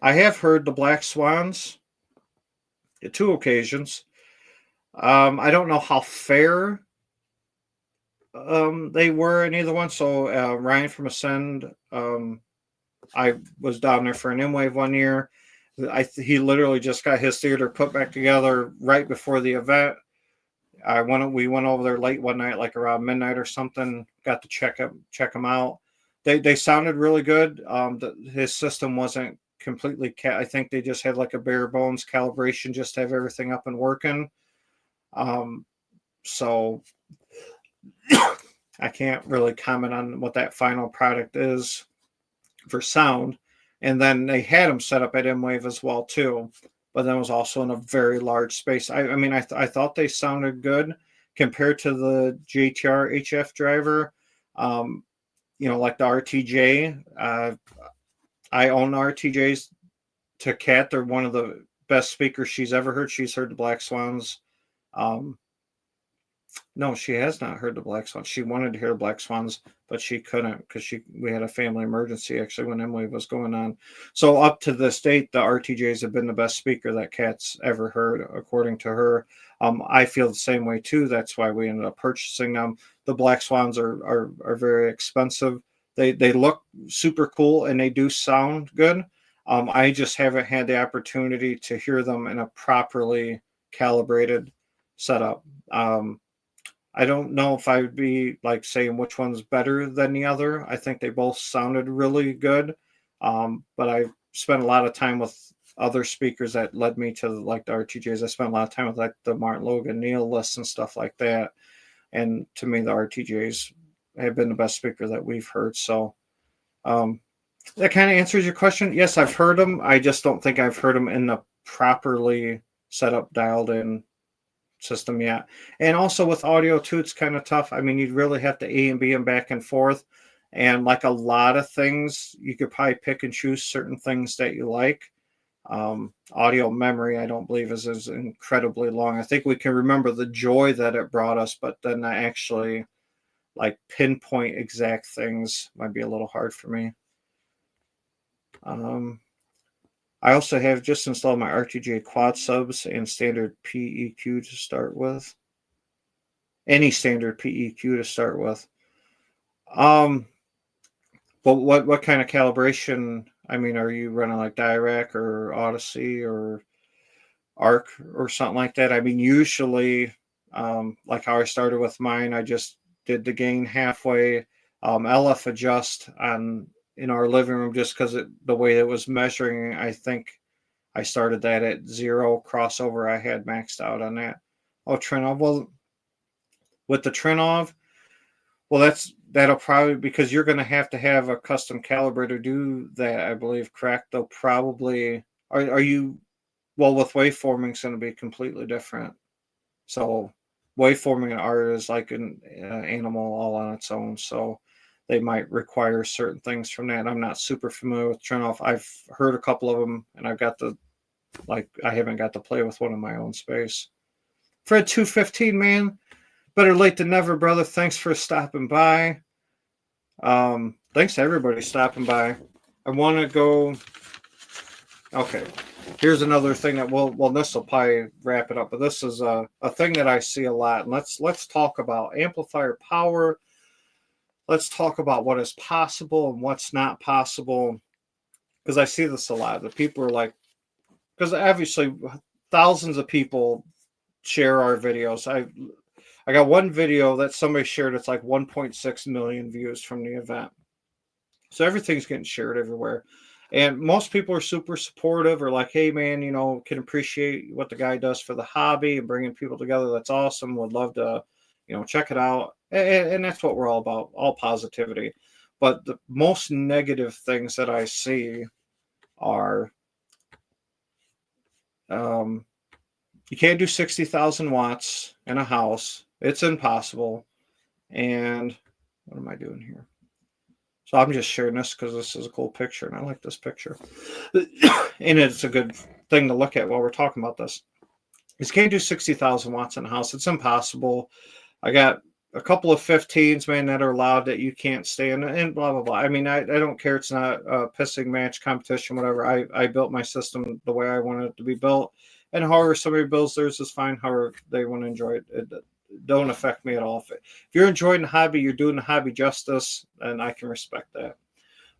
A: have heard the Black Swans at 2 occasions. I don't know how fair they were in either one. So Ryan from Ascend, I was down there for an M-Wave one year. He literally just got his theater put back together right before the event. we went over there late one night, like around midnight or something. Got to check them out. They sounded really good. His system wasn't completely. I think they just had like a bare bones calibration just to have everything up and working. So I can't really comment on what that final product is for sound. And then they had them set up at M-Wave as well too, but then it was also in a very large space. I mean, I thought they sounded good compared to the JTR HF driver. Like the RTJ. I own RTJs to Kat. They're one of the best speakers she's ever heard. She's heard the Black Swans. No, she has not heard the Black Swans. She wanted to hear the Black Swans, but she couldn't because we had a family emergency actually when Emily was going on. So up to this date, the RTJs have been the best speaker that Kat's ever heard, according to her. I feel the same way too. That's why we ended up purchasing them. The Black Swans are very expensive. They look super cool and they do sound good. I just haven't had the opportunity to hear them in a properly calibrated setup. I don't know if I would be like saying which one's better than the other. I think they both sounded really good. But I spent a lot of time with other speakers that led me to like the RTJs. I spent a lot of time with like the Martin Logan Neil lists and stuff like that. And to me, the RTJs have been the best speaker that we've heard. So that kind of answers your question. Yes, I've heard them. I just don't think I've heard them in the properly set up, dialed in system yet. And also with audio too, it's kind of tough. I mean, you'd really have to A and B them back and forth. And like a lot of things, you could probably pick and choose certain things that you like. Audio memory, I don't believe is incredibly long. I think we can remember the joy that it brought us, but then I actually like pinpoint exact things might be a little hard for me. I also have just installed my RTJ quad subs and standard PEQ to start with. Any standard PEQ to start with. But what kind of calibration? I mean, are you running like Dirac or Odyssey or Arc or something like that? I mean, usually, like how I started with mine, I just did the gain halfway. LF adjust in our living room just because the way it was measuring. I think I started that at 0 crossover. I had maxed out on that. Oh, Trinov. Well, with the Trinov, well, that'll probably, because you're going to have a custom calibrator do that, I believe, correct? They'll probably, are you, well, with waveforming, it's going to be completely different. So waveforming and art is like an animal all on its own. So they might require certain things from that. I'm not super familiar with Trinov. I've heard a couple of them, and I haven't got to play with one in my own space. Fred 215, man. Better late than never, brother. Thanks for stopping by. Thanks to everybody stopping by. I want to go. Okay. Here's another thing that this will probably wrap it up, but this is a thing that I see a lot. And let's talk about amplifier power. Let's talk about what is possible and what's not possible, because I see this a lot. The people are like, because obviously thousands of people share our videos. I got one video that somebody shared. It's like 1.6 million views from the event. So everything's getting shared everywhere. And most people are super supportive, or like, hey, man, can appreciate what the guy does for the hobby and bringing people together. That's awesome. Would love to, check it out. And that's what we're all about, all positivity. But the most negative things that I see are you can't do 60,000 watts in a house. It's impossible. And what am I doing here? So I'm just sharing this because this is a cool picture, and I like this picture. And it's a good thing to look at while we're talking about this. You can't do 60,000 watts in a house. It's impossible. I got a couple of 15s, man, that are allowed that you can't stand, and blah, blah, blah. I mean, I don't care. It's not a pissing match, competition, whatever. I built my system the way I wanted it to be built. And however somebody builds theirs is fine. However they want to enjoy it, it don't affect me at all. If you're enjoying the hobby, you're doing the hobby justice, and I can respect that.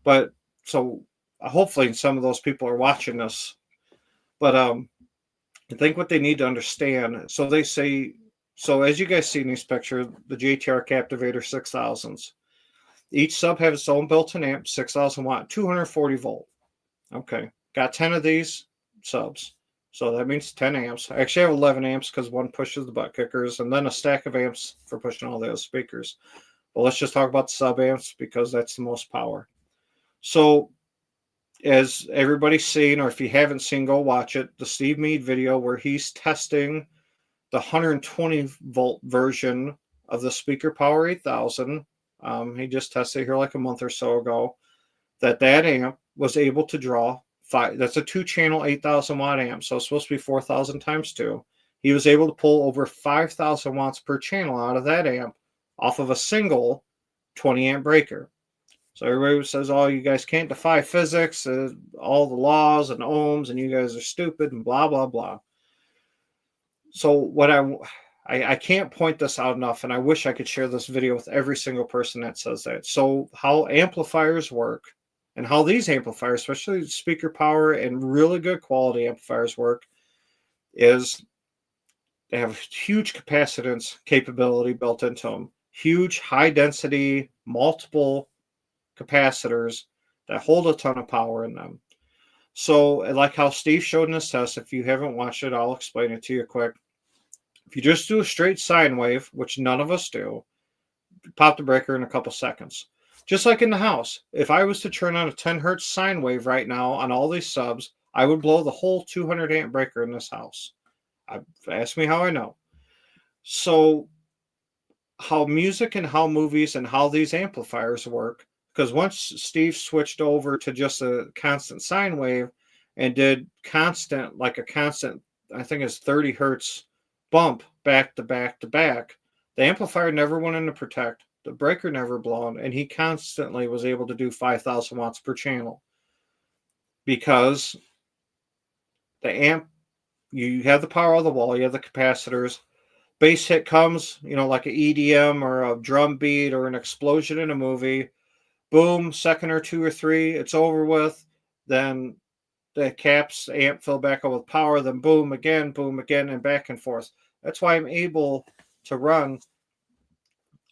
A: But so hopefully some of those people are watching this. But I think what they need to understand, so they say So as you guys see in these pictures, the JTR Captivator 6000s. Each sub has its own built-in amp, 6,000 watt, 240 volt. Okay, got 10 of these subs. So that means 10 amps. I actually have 11 amps because one pushes the butt kickers, and then a stack of amps for pushing all the other speakers. But let's just talk about the sub amps because that's the most power. So as everybody's seen, or if you haven't seen, go watch it, the Steve Mead video where he's testing the 120 volt version of the Speaker Power 8000. He just tested here like a month or so ago. That amp was able to draw five. That's a 2-channel 8,000 watt amp, so it's supposed to be 4,000 times 2. He was able to pull over 5,000 watts per channel out of that amp off of a single 20 amp breaker. So everybody says, "Oh, you guys can't defy physics, all the laws and ohms, and you guys are stupid," and blah blah blah. So what I can't point this out enough, and I wish I could share this video with every single person that says that. So how amplifiers work, and how these amplifiers, especially speaker power and really good quality amplifiers work, is they have huge capacitance capability built into them. Huge, high density, multiple capacitors that hold a ton of power in them. So like how Steve showed in his test, if you haven't watched it, I'll explain it to you quick. If you just do a straight sine wave, which none of us do, pop the breaker in a couple seconds. Just like in the house, if I was to turn on a 10 hertz sine wave right now on all these subs, I would blow the whole 200 amp breaker in this house. Ask me how I know. So how music and how movies and how these amplifiers work, because once Steve switched over to just a constant sine wave and did constant, like a constant, I think it's 30 hertz bump back to back to back, the amplifier never went into protect, the breaker never blown, and he constantly was able to do 5,000 watts per channel because the amp, you have the power of the wall, you have the capacitors, bass hit comes, like an EDM or a drum beat or an explosion in a movie, boom, second or two or three, it's over with, then the caps amp fill back up with power, then boom again, and back and forth. That's why I'm able to run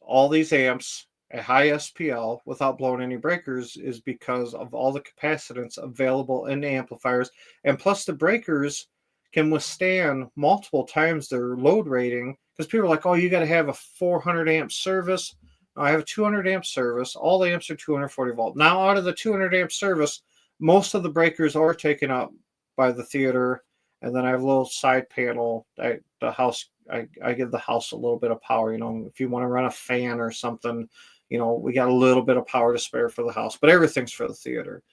A: all these amps at high SPL without blowing any breakers, is because of all the capacitance available in the amplifiers. And plus the breakers can withstand multiple times their load rating, because people are like, "Oh, you got to have a 400 amp service." I have a 200 amp service. All the amps are 240 volt. Now out of the 200 amp service, most of the breakers are taken up by the theater, and then I have a little side panel. The house, I give the house a little bit of power. If you want to run a fan or something, we got a little bit of power to spare for the house, but everything's for the theater.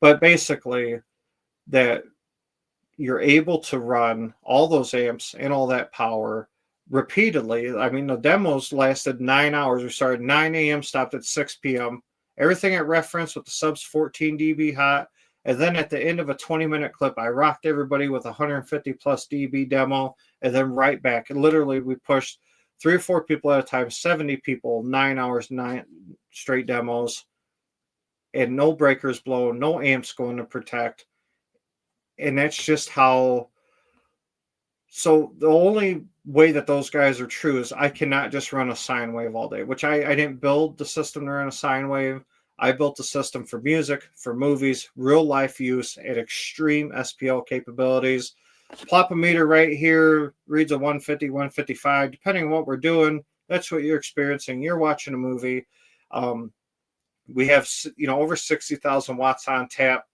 A: But basically, that you're able to run all those amps and all that power repeatedly. I mean, the demos lasted 9 hours. We started 9 a.m., stopped at 6 p.m. Everything at reference with the subs 14 dB hot. And then at the end of a 20-minute clip, I rocked everybody with 150 plus dB demo, and then right back. And literally, we pushed 3 or 4 people at a time, 70 people, 9 hours, 9 straight demos, and no breakers blown, no amps going to protect. And that's just how. So the only way that those guys are true is I cannot just run a sine wave all day, which I didn't build the system to run a sine wave. I built the system for music, for movies, real life use, and extreme SPL capabilities. Plop a meter right here, reads a 150, 155, depending on what we're doing. That's what you're experiencing. You're watching a movie. We have, over 60,000 watts on tap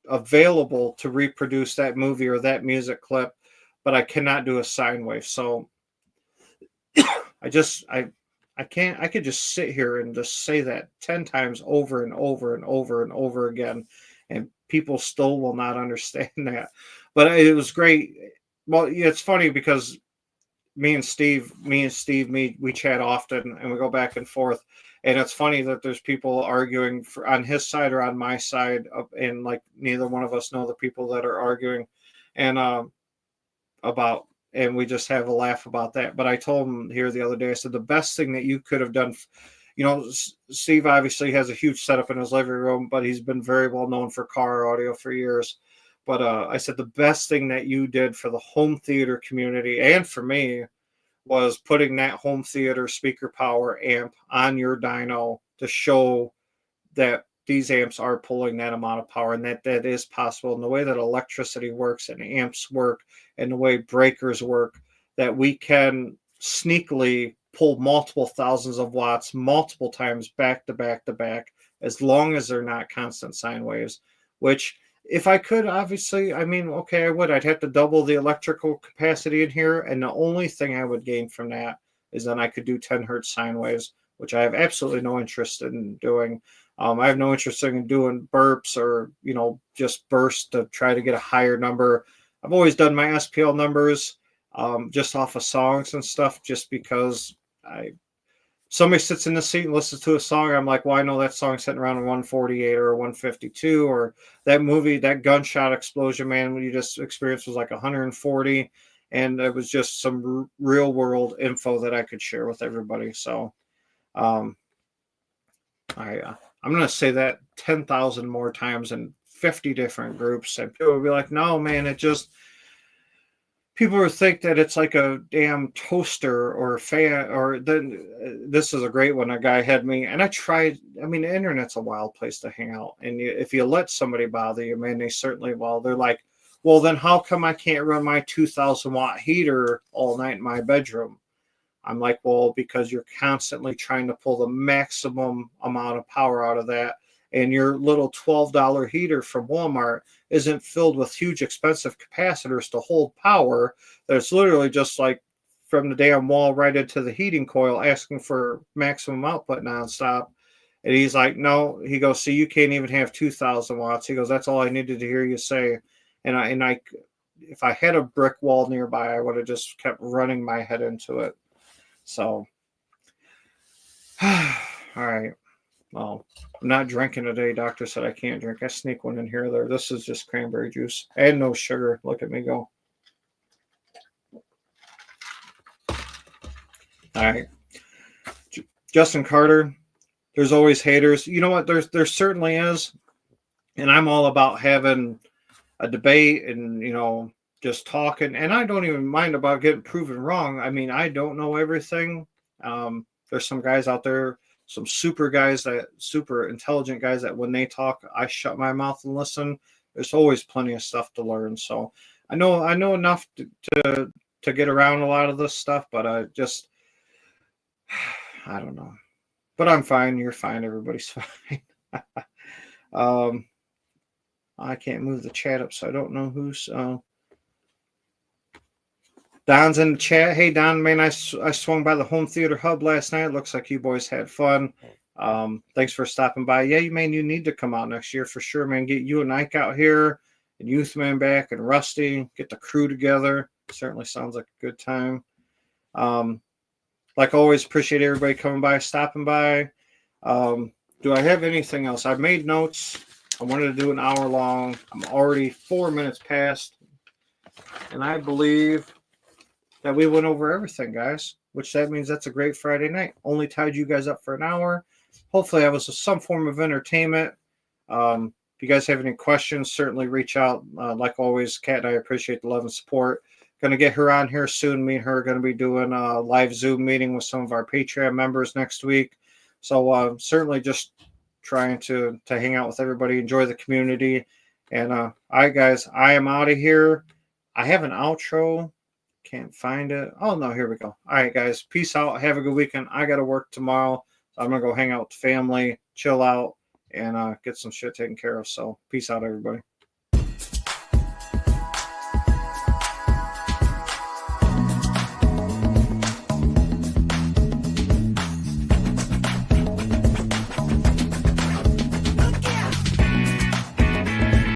A: available to reproduce that movie or that music clip, but I cannot do a sine wave. So I can't. I could just sit here and just say that 10 times over and over and over and over again, and people still will not understand that. But it was great. Well, it's funny because me and Steve, we chat often and we go back and forth. And it's funny that there's people arguing on his side or on my side, and like neither one of us know the people that are arguing, and and we just have a laugh about that. But I told him here the other day, I said, the best thing that you could have done, Steve obviously has a huge setup in his living room, but he's been very well known for car audio for years. But I said, the best thing that you did for the home theater community and for me was putting that home theater speaker power amp on your dyno to show that these amps are pulling that amount of power, and that is possible. And the way that electricity works and amps work and the way breakers work, that we can sneakily pull multiple thousands of watts multiple times back to back to back, as long as they're not constant sine waves. Which, if I could, obviously, I mean, okay, I would. I'd have to double the electrical capacity in here, and the only thing I would gain from that is then I could do 10 hertz sine waves, which I have absolutely no interest in doing. I have no interest in doing burps or, just bursts to try to get a higher number. I've always done my SPL numbers just off of songs and stuff, just because somebody sits in the seat and listens to a song. I'm like, well, I know that song's sitting around 148 or 152, or that movie, that gunshot explosion, man, when you just experienced was like 140. And it was just some real world info that I could share with everybody. So I'm going to say that 10,000 more times in 50 different groups. And people will be like, no, man, people will think that it's like a damn toaster or a fan, or then this is a great one. A guy had me, and the internet's a wild place to hang out. And if you let somebody bother you, man, they're like, well, then how come I can't run my 2,000 watt heater all night in my bedroom? I'm like, well, because you're constantly trying to pull the maximum amount of power out of that. And your little $12 heater from Walmart isn't filled with huge expensive capacitors to hold power. There's literally just like from the damn wall right into the heating coil asking for maximum output nonstop. And he's like, no, he goes, see, you can't even have 2,000 watts. He goes, that's all I needed to hear you say. And I, if I had a brick wall nearby, I would have just kept running my head into it. So, all right. Well, I'm not drinking today. Doctor said I can't drink. I sneak one in here or there. This is just cranberry juice and no sugar. Look at me go. All right. Justin Carter, there's always haters. You know what? There certainly is. And I'm all about having a debate and, just talking. And I don't even mind about getting proven wrong. I mean, I don't know everything. There's some guys out there, some super intelligent guys that when they talk, I shut my mouth and listen. There's always plenty of stuff to learn. So I know enough to get around a lot of this stuff, but I don't know. But I'm fine. You're fine. Everybody's fine. I can't move the chat up, so I don't know who's. Don's in the chat. Hey, Don, man, I swung by the home theater hub last night. Looks like you boys had fun. Thanks for stopping by. Yeah, man, you need to come out next year for sure, man. Get you and Ike out here, and Youthman back, and Rusty. Get the crew together. Certainly sounds like a good time. Like always, appreciate everybody coming by, stopping by. Do I have anything else? I've made notes. I wanted to do an hour long. I'm already 4 minutes past, and I believe that we went over everything, guys, which that means that's a great Friday night. Only tied you guys up for an hour. Hopefully that was some form of entertainment. If you guys have any questions, certainly reach out. Like always, Kat and I appreciate the love and support. Going to get her on here soon. Me and her are going to be doing a live Zoom meeting with some of our Patreon members next week. So certainly just trying to hang out with everybody, enjoy the community. And all right, guys, I am out of here. I have an outro. Can't find it. Oh, no, here we go. All right, guys. Peace out. Have a good weekend. I got to work tomorrow. So I'm going to go hang out with family, chill out, and get some shit taken care of. So peace out, everybody.